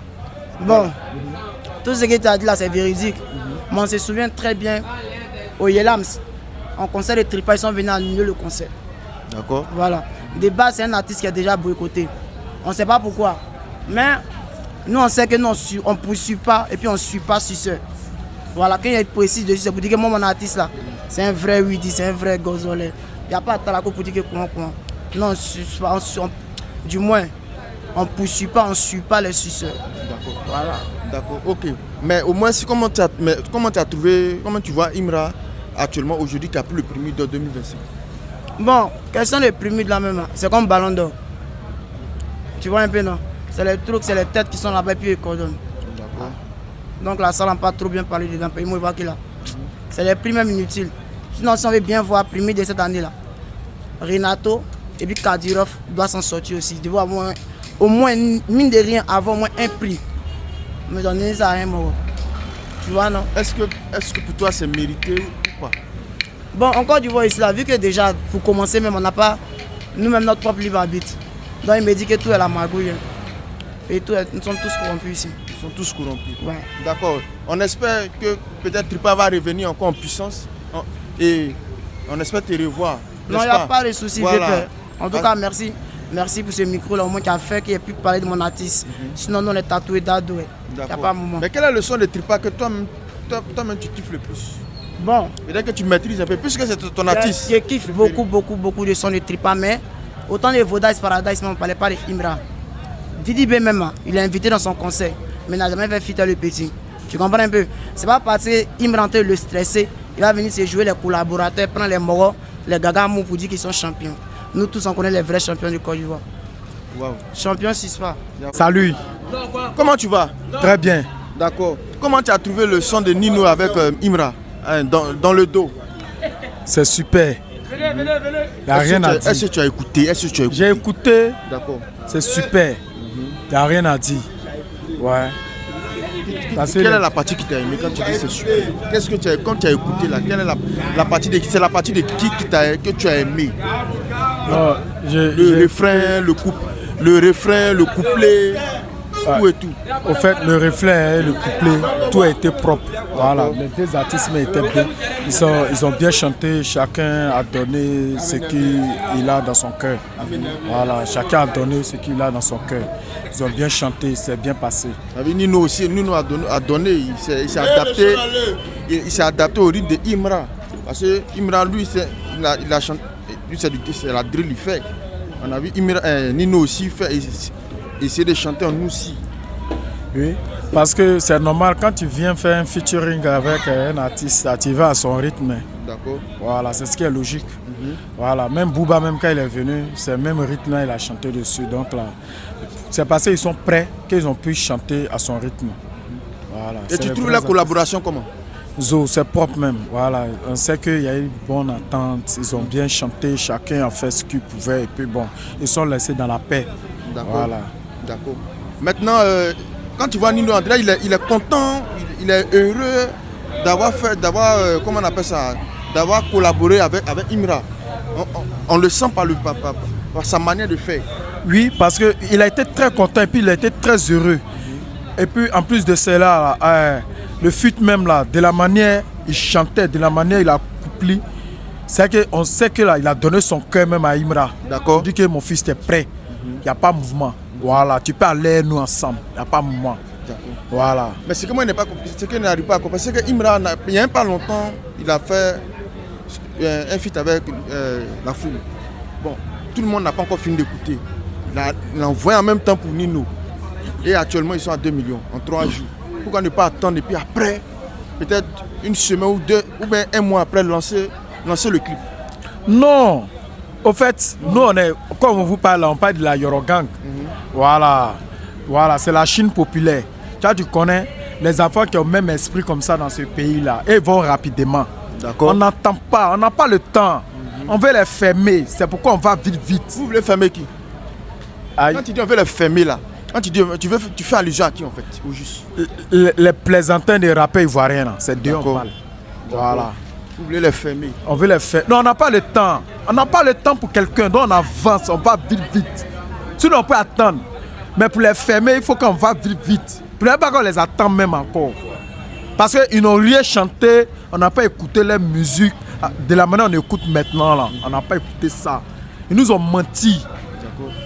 Bon, tout ce que tu as dit là c'est véridique. Mais on se souvient très bien au Yelams, en concert de Tripa, ils sont venus annuler le concert. D'accord. Voilà. De base, c'est un artiste qui est déjà boycotté. On ne sait pas pourquoi. Mais nous, on sait que nous, on ne poursuit pas et puis on ne suit pas Suceur. Voilà, quand il est précis dessus, c'est pour dire que moi, mon artiste là, c'est un vrai Widi, c'est un vrai Gozolé. Il n'y a pas de talako pour dire que quoi. Non, on ne suit pas, du moins, on ne poursuit pas, on ne suit pas les Suceurs. D'accord. Voilà. D'accord, ok. Mais au moins, comment tu vois Imra actuellement, aujourd'hui, qui a pris le premier d'or 2025? Bon, quels sont les premiers de la même? C'est comme Ballon d'Or. Tu vois un peu, non? C'est les trucs, c'est les têtes qui sont là-bas et puis ils coordonnent. D'accord. Donc la salle n'a pas trop bien parlé dedans. Ils voient qu'il a. C'est les prix même inutiles. Sinon, si on veut bien voir premier de cette année-là, Renato et puis Kadyrov doivent s'en sortir aussi. Ils doivent avoir au moins, mine de rien, avoir au moins un prix. Mais donner ça à rien, moi. Tu vois, non? Est-ce que pour toi c'est mérité ou pas? Bon, encore du voir ici, là, vu que déjà, pour commencer, même, on n'a pas nous-mêmes notre propre libre arbitre. Donc il me dit que tout est la magouille. Et tout, nous sommes tous corrompus ici. Ils sont tous corrompus. Ouais. D'accord. On espère que peut-être Tripa va revenir encore en puissance. Et on espère te revoir. Non, il n'y a pas de souci, voilà. j'ai peur. En tout cas, merci. Merci pour ce micro-là, au moins qui a fait qu'il ait pu parler de mon artiste. Sinon, nous, on est tatoués d'adoué. Il n'y a pas un moment. Mais quelle est le son de Tripa que toi-même tu kiffes le plus? Bon. Peut-être que tu maîtrises un peu, puisque c'est ton artiste. Je kiffe beaucoup de sons de Tripa, mais autant de Vodais Paradise, mais on ne parlait pas de Imra. Didi B même, il est invité dans son concert, mais il n'a jamais fait feat le petit. Tu comprends un peu? C'est pas parce qu'Imra est le stressé, il va venir se jouer les collaborateurs, prendre les moraux, les gagamous pour dire qu'ils sont champions. Nous tous on connaît les vrais champions du Côte d'Ivoire. Wow. Champion Sispa. Salut. Comment tu vas? Très bien. D'accord. Comment tu as trouvé le son de Nino avec Imra dans le dos? C'est super. Il n'y a rien à dire. Est-ce que tu as écouté? J'ai écouté. D'accord. C'est super. Il n'y a rien à dire. Ouais. Quelle est la partie qui t'a aimé quand tu dis c'est super? Qu'est-ce que tu as, quand tu as écouté là, quelle est la partie de, c'est la partie de que tu as aimé? Oh, le refrain, le couplet, tout et tout. Au fait, le refrain, le couplet, tout a été propre. Voilà, les deux artistes étaient bien. Ils ont bien chanté, chacun a donné ce qu'il a dans son cœur. Voilà, chacun a donné ce qu'il a dans son cœur. Ils ont bien chanté, c'est bien passé. Nino aussi, Nino a donné, il s'est adapté au rythme de Imra. Parce que Imra, lui, il a chanté, lui c'est la drill, il fait. On a vu Nino aussi essayer de chanter en nous aussi. Oui, parce que c'est normal quand tu viens faire un featuring avec un artiste, tu vas à son rythme. D'accord. Voilà, c'est ce qui est logique. Voilà, même Booba, même quand il est venu, c'est le même rythme-là, il a chanté dessus. Donc là, c'est parce qu'ils sont prêts qu'ils ont pu chanter à son rythme. Voilà. Et tu trouves la collaboration comment? Zo, c'est propre même. Voilà, on sait qu'il y a eu une bonne entente. Ils ont bien chanté, chacun a fait ce qu'il pouvait. Et puis bon, ils sont laissés dans la paix. D'accord. Voilà. D'accord. Maintenant, quand tu vois Nino André, il est content, il est heureux comment on appelle ça, d'avoir collaboré avec Imra. On le sent par sa manière de faire. Oui, parce qu'il a été très content et puis il a été très heureux. Et puis en plus de cela, le feat même là, de la manière il chantait, de la manière il a couplé, c'est qu'on sait qu'il a donné son cœur même à Imra. D'accord. Il dit que mon fils est prêt, il n'y a pas de mouvement. Voilà, tu peux aller nous ensemble, il n'y a pas de mouvement. Voilà. Mais ce que moi n'arrive pas à comprendre, c'est que Imra, il n'y a pas longtemps, il a fait un feat avec la foule. Bon, tout le monde n'a pas encore fini d'écouter. Il a envoyé en même temps pour Nino. Et actuellement, ils sont à 2 millions en 3 jours. Pourquoi ne pas attendre et puis après, peut-être une semaine ou deux, ou bien un mois après, lancer le clip? Non. Au fait, nous, comme on vous parle, on parle de la Yorogang. Voilà. Voilà, c'est la Chine populaire. Tu connais les enfants qui ont le même esprit comme ça dans ce pays-là. Et ils vont rapidement. D'accord. On n'attend pas, on n'a pas le temps. On veut les fermer. C'est pourquoi on va vite. Vous voulez fermer qui? Aïe. Quand tu dis on veut les fermer là, quand tu fais allusion à qui en fait, au juste? Les plaisantins des rappeurs ivoiriens, c'est d'eux on parle. Voilà. Vous voulez les fermer? On veut les faire. Non, on n'a pas le temps. On n'a pas le temps pour quelqu'un. Donc on avance, on va vite. Sinon on peut attendre. Mais pour les fermer, il faut qu'on va vite. Pour ne pas qu'on les attend même encore. Parce qu'ils n'ont rien chanté, on n'a pas écouté leur musique. De la manière on écoute maintenant, là. On n'a pas écouté ça. Ils nous ont menti.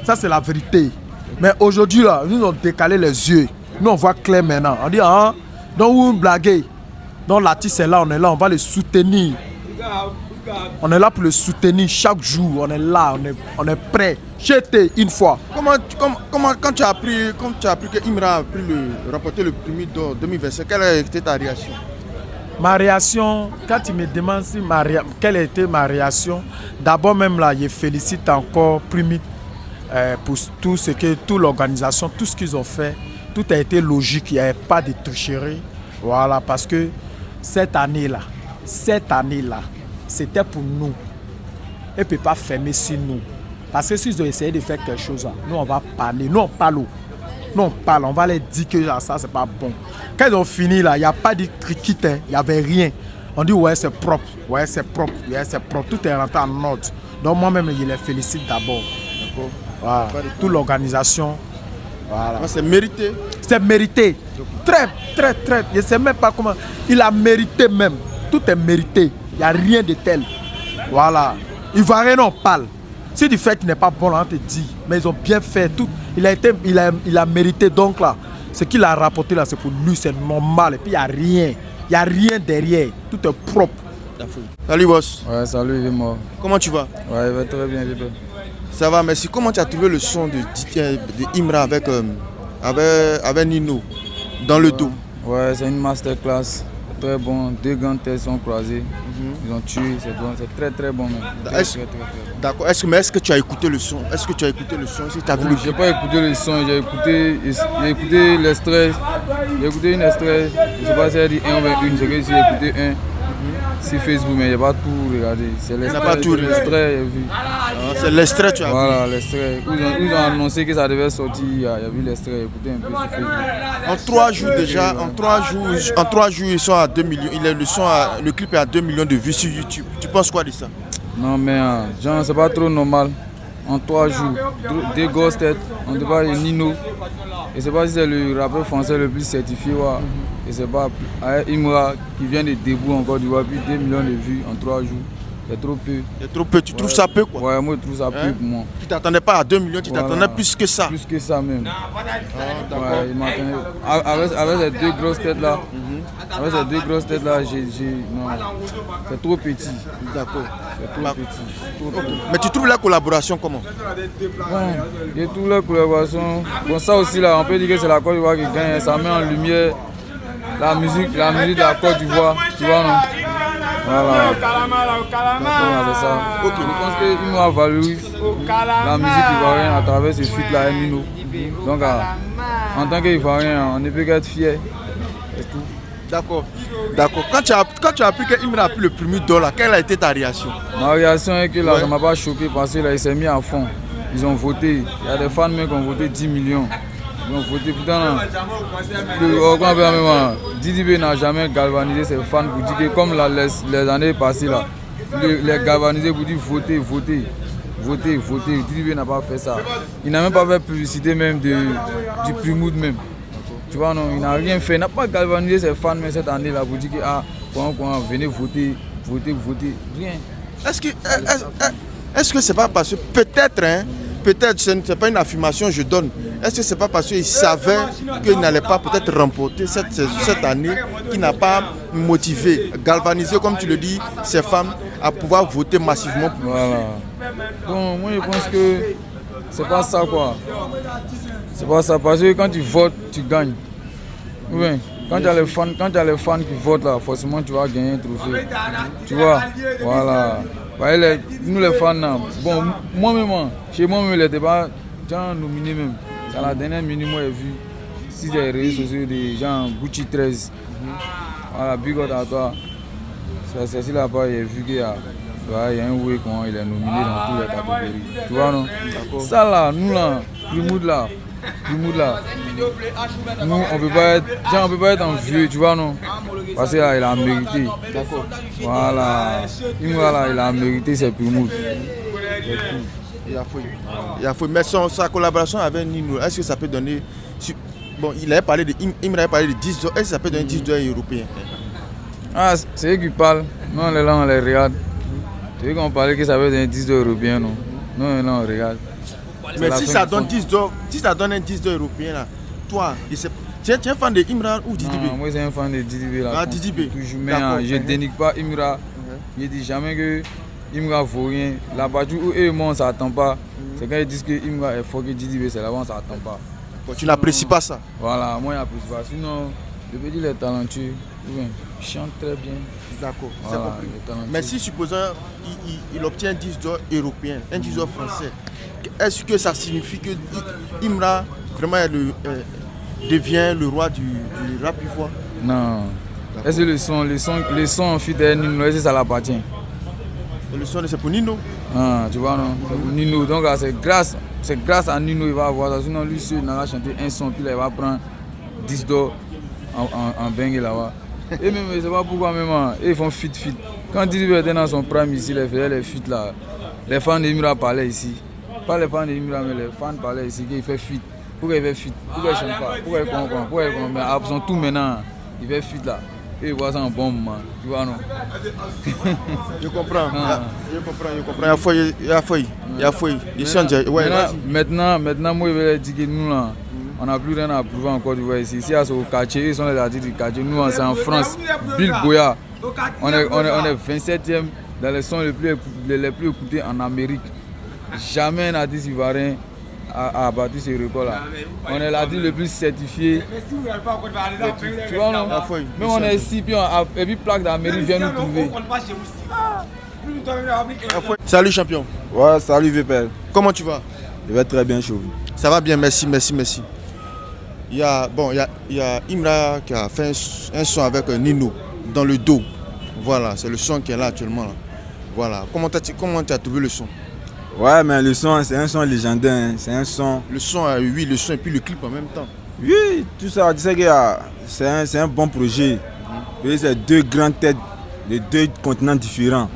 Ça, c'est la vérité. Mais aujourd'hui, là, ils nous ont décalé les yeux. Nous, on voit clair maintenant. On dit, ah, donc vous blaguez. Donc l'artiste est là, on est là, on va le soutenir. On est là pour le soutenir chaque jour. On est là, on est prêt. J'étais une fois. Quand tu as appris que Imra a remporté le premier d'or 2025, quelle a été ta réaction? Ma réaction, quand tu me demandes quelle a été ma réaction, d'abord même là, je félicite encore Primit pour toute l'organisation, tout ce qu'ils ont fait. Tout a été logique, il n'y avait pas de tricherie. Voilà, parce que cette année-là, c'était pour nous. Ils ne peuvent pas fermer sur nous. Parce que s'ils ont essayé de faire quelque chose, nous on va parler. Nous on parle. On va leur dire que ça c'est pas bon. Quand ils ont fini là, il n'y a pas de cricket, il n'y avait rien. On dit ouais c'est propre, tout est rentré en ordre. Donc moi-même je les félicite d'abord. Voilà. Toute l'organisation. Voilà. C'est mérité. C'est mérité. Très. Je ne sais même pas comment. Il a mérité même. Tout est mérité. Il n'y a rien de tel. Voilà. Ivoirien, on parle. Si du fait qu'il n'est pas bon, là, on te dit. Mais ils ont bien fait tout. Il a mérité. Donc là, ce qu'il a rapporté là, c'est pour lui, c'est normal. Et puis il n'y a rien. Il n'y a rien derrière. Tout est propre. Salut boss. Ouais, salut, il est mort. Comment tu vas? Ouais, il va très bien, Bébé. Ça va, merci. Comment tu as trouvé le son de Imra avec Nino dans le dos? Ouais, c'est une masterclass. Très bon. 2 grandes têtes sont croisées. Ils ont tué, c'est bon. C'est très bon même. D'accord. Est-ce que tu as écouté le son? Si tu as vu le J'ai pas écouté le son, j'ai écouté l'extrait. J'ai écouté une extrait. Je sais pas si elle dit 1 ou 21, c'est que j'ai écouté un. sur Facebook, mais il n'y a pas tout regardé. C'est l'extrait, vu. C'est l'extrait, tu as vu. Voilà, l'extrait. Ils ont annoncé que ça devait sortir, il y a vu l'extrait, écoutez un peu sur Facebook. En 3 jours déjà, en 3 jours, ils sont à 2 millions. Le clip est à 2 millions de vues sur YouTube. Tu penses quoi de ça? Non, mais genre, c'est pas trop normal. En 3 jours, 2 grosses têtes, on te parle de Nino. Et c'est pas si c'est le rappeur français le plus certifié. Ouais. Et c'est pas Imra qui vient de debout encore du puis 2 millions de vues en 3 jours. C'est trop peu. C'est trop peu, tu trouves ça peu quoi? Ouais, moi je trouve ça peu pour moi. Tu t'attendais pas à 2 millions, tu t'attendais plus que ça? Plus que ça même. Ouais, il m'attendait. Avec ces 2 grosses têtes là, non, c'est trop petit. D'accord. C'est trop petit. Okay. Mais tu trouves la collaboration comment? Bon, je trouve la collaboration. Bon, ça aussi là, on peut dire que c'est la Côte d'Ivoire qui gagne. Ça met en lumière la musique de la Côte d'Ivoire. Tu vois non? Voilà. C'est ça. Okay. Je pense qu'il nous a valorisé la musique ivoirienne à travers ce feat là, Nino. Donc en tant qu'Ivoirien, on ne peut qu'être fier. C'est tout. D'accord. Quand tu as appris qu'Imra a pris le premier dollar, quelle a été ta réaction? Ma réaction est que là, ça ne m'a pas choqué parce qu'il s'est mis à fond. Ils ont voté. Il y a des fans même qui ont voté 10 millions. Ils ont voté. Putain, Didi B n'a jamais galvanisé ses fans pour dire que comme les années passées là, les galvaniser pour dire voter. Didi B n'a pas fait ça. Il n'a même pas fait publicité même du Primoud même. Tu vois, non, il n'a rien fait. Il n'a pas galvanisé ses fans mais cette année là pour dire que venez voter. Rien. Est-ce que c'est pas parce que peut-être ce n'est pas une affirmation je donne. Est-ce que c'est pas parce qu'il savait qu'il n'allait pas peut-être remporter cette année, qui n'a pas motivé, galvanisé comme tu le dis, ces femmes à pouvoir voter massivement pour lui? Voilà. Bon, moi je pense que c'est pas ça quoi. C'est pas ça parce que quand tu votes, tu gagnes. Oui. Quand tu as les fans qui votent là, forcément tu vas gagner un trophée. Tu vois, voilà. Nous les fans là, bon, moi-même, chez moi-même, il n'était pas nominé même. C'est la dernière minute, moi j'ai vu sur les réseaux sociaux des gens Gucci 13. Voilà, big up à toi. C'est ici là-bas, j'ai vu qu'il y a un way comment il est nominé dans toutes les catégories. Tu vois non? Ça là, nous là, le mood là, Primoud là, nous on peut pas être en vieux, tu vois non? Parce qu'il a mérité. D'accord. Voilà. Imra là, il a mérité ses Primoud. Il a fait. Mais sa collaboration avec Nino, est-ce que ça peut donner. Bon, Imra avait parlé de 10 dollars. Est-ce que ça peut donner 10 dollars européens? Ah, c'est eux qui parlent. Nous on est là, on les regarde. C'est eux qui ont parlé que ça peut donner 10 dollars européens, non? Nous on est là, on regarde. Mais si ça donne 10 dollars, si ça donne un 10 dollars européen là, toi, tu es un fan de Imra ou Didi B? Non, moi, je suis un fan de Didi B. Ah, Didi B. Toujours, mais je ne dénigre pas Imra. Je ne dis jamais que Imra ne vaut rien. La partie où eux et moi, on ne s'attend pas, c'est quand ils disent que Imra est fort que Didi B, c'est là-bas, on ne s'attend pas. Tu n'apprécies pas ça? Voilà, moi, je n'apprécie pas. Sinon, le petit, il est talentueux. Il chante très bien. D'accord, Voilà, c'est compris. Mais si, supposons, il obtient 10 dollars européens, un 10 dollars français, est-ce que ça signifie que Imra vraiment devient le roi du rap ivoire? Non. Est-ce que le son en fit de Nino, est-ce que ça l'appartient? Le son, c'est pour Nino? Ah, tu vois, non? C'est pour Nino. Donc, c'est grâce à Nino qu'il va avoir ça. Sinon, lui, il n'a pas chanté un son, puis là, il va prendre 10 dollars en bengue là-bas. Et même, je ne sais pas pourquoi, même, ils font fit. Quand Didi était dans son prime ici, il faisait les feats là. Les fans de Imra parlaient ici. Pas les fans de Imra, mais les fans parlaient ici qu'il fait fit. Pourquoi il fait fit? Pourquoi il ne chante pas? Pourquoi il comprend? Pourquoi il comprend? Mais à son tout maintenant, il fait fit là. Et il voit ça en bon moment. Tu vois, non? Je comprends. Je comprends. Il y a fouille. Maintenant, moi, je vais dire que nous, là, on n'a plus rien à prouver encore. Ici, c'est au quartier. Ils sont les artistes du quartier. Nous, c'est en France. Bill Boya. On est 27e dans les sons les plus écoutés en Amérique. Jamais un artiste ivoirien a battu ce record-là. On est l'artiste le plus certifié. Tu vois, non? Même on est ici, et puis Plaque d'Amérique vient nous trouver. Salut champion. Ouais, salut VPL. Comment tu vas? Je vais très bien, Chauve. Ça va bien, merci. Il y a Imra qui a fait un son avec Nino dans le dos. Voilà, c'est le son qui est là actuellement. Là. Voilà. Comment tu as trouvé le son? Ouais, mais le son, c'est un son légendaire. Hein. C'est un son. Le son, oui, le son et puis le clip en même temps. Oui, tout ça, tu sais que c'est un bon projet. C'est deux grandes têtes de deux continents différents.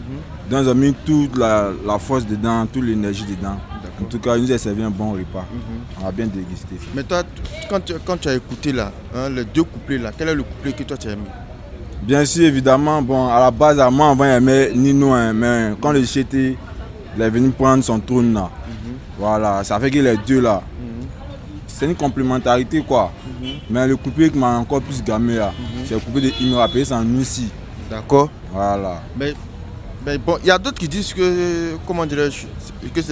Donc, ils ont mis toute la force dedans, toute l'énergie dedans. En tout cas, il nous a servi un bon repas. On a bien dégusté. Mais toi, quand tu as écouté là, les deux couplets là, quel est le couplet que toi tu as aimé? Bien sûr, évidemment, bon, à la base, moi, avant, j'aimais Nino, hein, mais quand le GT il est venu prendre son trône là, voilà, ça fait que les deux là, c'est une complémentarité quoi. Mais le couplet qui m'a encore plus gamé là, c'est le couplet de Imra, c'est en Nusi. D'accord. Voilà. Mais bon, il y a d'autres qui disent que, comment dirais-je, que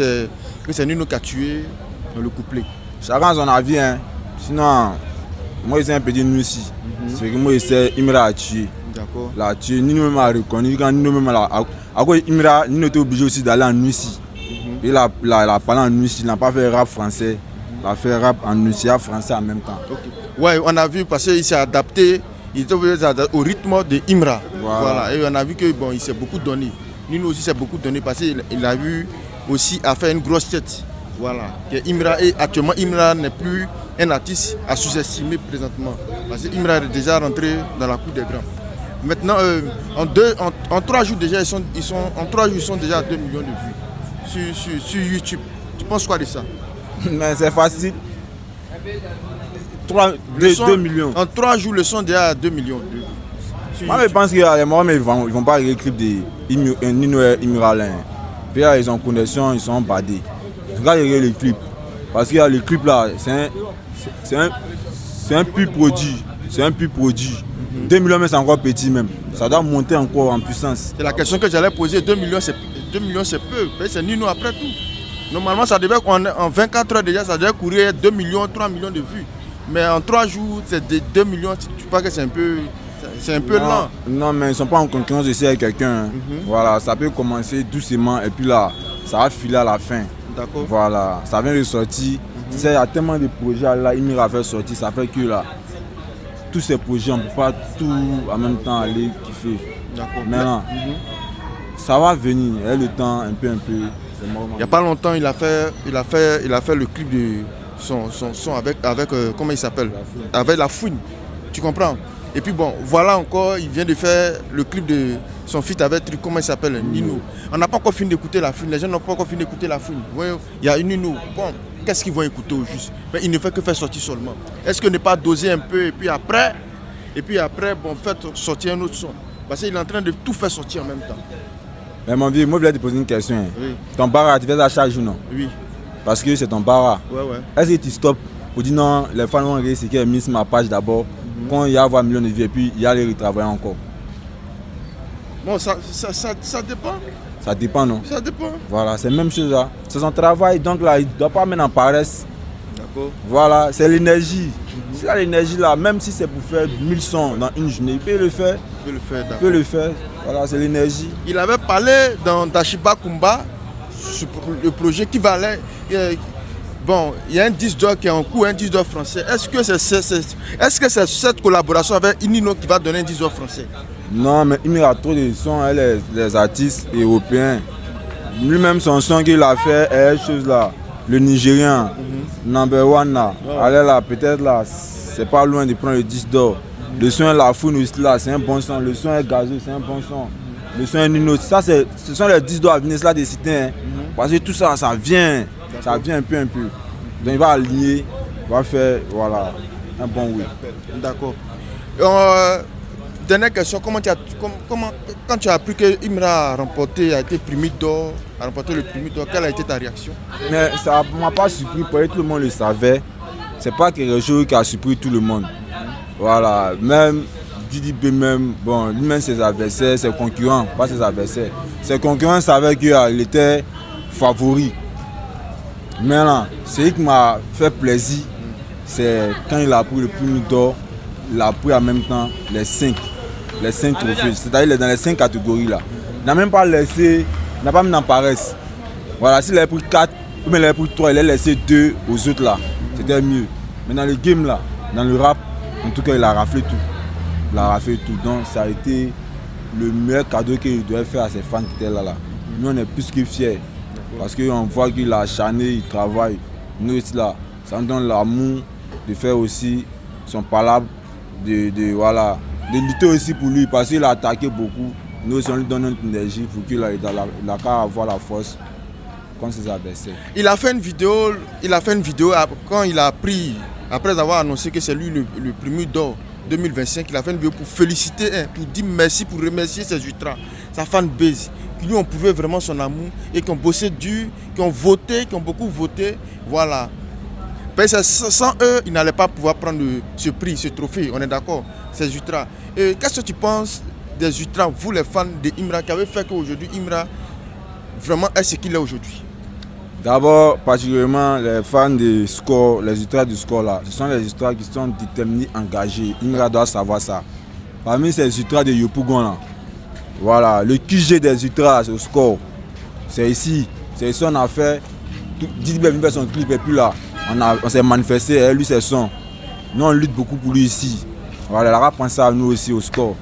c'est Nino qui a tué le couplet. Chacun son avis, hein. Sinon, moi, c'est un petit Nusi. C'est que moi, c'est Imra a tué. D'accord. L'a tué, Nino même a reconnu, quand Nino même a... À cause Imra, Nino était obligé aussi d'aller en Nusi. Il a parlé en Nusi, il n'a pas fait rap français. Il a fait rap en Nusi et français en même temps. Okay. Ouais, on a vu parce qu'il s'est adapté, il était obligé au rythme de Imra. Voilà. Et on a vu que bon, il s'est beaucoup donné. Nino aussi s'est beaucoup donné parce qu'il a vu aussi à faire une grosse tête. Voilà. Que Imra, et actuellement, Imra n'est plus un artiste à sous-estimer présentement. Parce que Imra est déjà rentré dans la cour des grands. Maintenant, en 3 jours déjà, ils sont déjà à 2 millions de vues sur YouTube. Tu penses quoi de ça? Mais c'est facile. 2 millions. En 3 jours, le son déjà à 2 millions de vues. Moi, je pense qu'il y a des moments, mais ils ne vont pas regarder le clip de Nino et Imra. Puis là, ils ont connexion, ils sont badés. Regardez le clip. Parce qu'il y a le clip là, c'est un pur produit. C'est un pur produit. 2 millions, mais c'est encore petit même. Ça doit monter encore en puissance. C'est la question que j'allais poser. 2 millions, c'est peu. C'est Nino après tout. Normalement, ça devait, en 24 heures déjà, ça devait courir 2 millions, 3 millions de vues. Mais en 3 jours, c'est 2 millions. Tu penses que c'est un peu lent? Non, mais ils ne sont pas en concurrence aussi avec quelqu'un. Voilà, ça peut commencer doucement et puis là, ça va filer à la fin. D'accord. Voilà, ça vient de sortir. Tu sais, il y a tellement de projets là, Imra a fait sortir, ça fait que là, tous ces projets, on ne peut pas tout en même temps aller kiffer. D'accord. Maintenant, ça va venir, il y a le temps un peu. Il n'y a pas longtemps, il a fait le clip son avec comment il s'appelle? Avec la fouine. Tu comprends? Et puis bon, voilà encore, il vient de faire le clip de son feat avec comment il s'appelle? Nino. On n'a pas encore fini d'écouter la fouine. Les gens n'ont pas encore fini d'écouter la fouine. Ouais, il y a une Nino. Bon, qu'est-ce qu'ils vont écouter au juste? Mais il ne fait que faire sortir seulement. Est-ce que ne pas doser un peu et puis après, bon, faire sortir un autre son? Parce qu'il est en train de tout faire sortir en même temps. Mais mon vieux, moi je voulais te poser une question. Oui. Ton bara, tu fais ça chaque jour, non? Oui. Parce que c'est ton bara. Ouais. Est-ce que tu stoppes pour dire non, les fans vont regarder ce qui est mis sur ma page d'abord, quand il y a 20 millions de vues et puis il y a les retravailler encore? Bon, ça dépend. Ça dépend, non? Ça dépend. Voilà, c'est la même chose là. C'est son travail, donc là, il ne doit pas mettre en paresse. D'accord. Voilà, c'est l'énergie. C'est l'énergie là, même si c'est pour faire 1000 sons dans une journée, il peut le faire. Il Il peut le faire. Voilà, c'est l'énergie. Il avait parlé dans Dashiba Kumba sur le projet qui valait. Bon, il y a un disque d'or qui est en cours, un disque d'or français. Est-ce que c'est cette collaboration avec Inino qui va donner un disque d'or français? Non, mais il y a trop de sons, hein, les artistes européens. Lui-même, son son qu'il a fait est chose là. Le Nigérian, number one là. Allez là, peut-être là, c'est pas loin de prendre le disque d'or. Le son est la foune aussi là, c'est un bon son. Le son est gazeux, c'est un bon son. Le son est Nino. Ça, ce sont les disques d'or à venir là des cités. Hein. Parce que tout ça, ça vient un peu. Donc il va aligner, il va faire, voilà, un bon oui. D'accord. Dernière question, quand tu as appris que Imra a été primé d'or, quelle a été ta réaction? Mais ça ne m'a pas surpris, parce que tout le monde le savait. C'est pas quelque chose qui a surpris tout le monde. Voilà, même Didi B, bon, lui-même ses adversaires, ses concurrents, pas ses adversaires. Ses concurrents savaient qu'il était favori. Mais là, ce qui m'a fait plaisir, c'est quand il a pris le prix d'or, il a pris en même temps les 5 trophées, c'est-à-dire dans les 5 catégories là. Il n'a même pas laissé, il n'a pas mis en paresse. Voilà, s'il avait pris 4, ou bien il avait pris 3, il a laissé 2 aux autres là. C'était mieux. Mais dans le game là, dans le rap, en tout cas, il a raflé tout. Donc ça a été le meilleur cadeau qu'il devait faire à ses fans qui étaient là. Nous, on est plus que fiers. Parce qu'on voit qu'il a acharné, il travaille. Nous aussi là, ça nous donne l'amour de faire aussi son palabre, de lutter aussi pour lui. Parce qu'il a attaqué beaucoup. Nous aussi, on lui donne notre énergie pour qu'il ait qu'à avoir la force contre ses adversaires. Il a fait une vidéo Quand il a pris, après avoir annoncé que c'est lui le premier d'or 2025, il a fait une vidéo pour féliciter, pour dire merci, pour remercier ses ultras, sa fanbase, qui lui ont prouvé vraiment son amour et qui ont bossé dur, qui ont voté, qui ont beaucoup voté. Voilà. Parce que sans eux, il n'allait pas pouvoir prendre ce prix, ce trophée, on est d'accord, ces ultras. Qu'est-ce que tu penses des ultras, vous les fans de Imra, qui avez fait qu'aujourd'hui Imra vraiment est ce qu'il est aujourd'hui? D'abord, particulièrement les fans du score, les ultras du score là, ce sont les ultras qui sont déterminés, engagés. Imra doit savoir ça. Parmi ces ultras de Yopougon là, voilà, le QG des ultras au score, c'est ici. C'est ici qu'on a fait. Didi B fait son clip et puis là, on s'est manifesté et lui c'est son. Nous on lutte beaucoup pour lui ici. Voilà, la rap pense à nous aussi au score.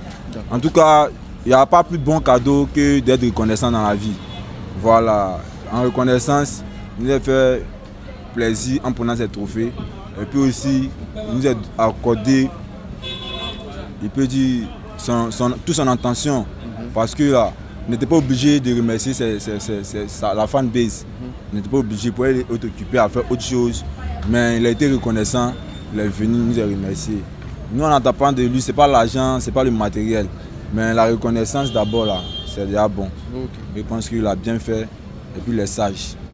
En tout cas, il n'y a pas plus de bon cadeau que d'être reconnaissant dans la vie. Voilà, en reconnaissance, il nous a fait plaisir en prenant ces trophées. Et puis aussi, il nous a accordé, il peut dire, toute son intention. Parce que là, on n'était pas obligé de remercier la fanbase. On n'était pas obligé pour être occupé à faire autre chose. Mais il a été reconnaissant, il est venu nous a remercier. Nous, on n'entend pas de lui, ce n'est pas l'argent, ce n'est pas le matériel. Mais la reconnaissance d'abord, là, c'est déjà bon. Okay. Je pense qu'il a bien fait et puis il est sage.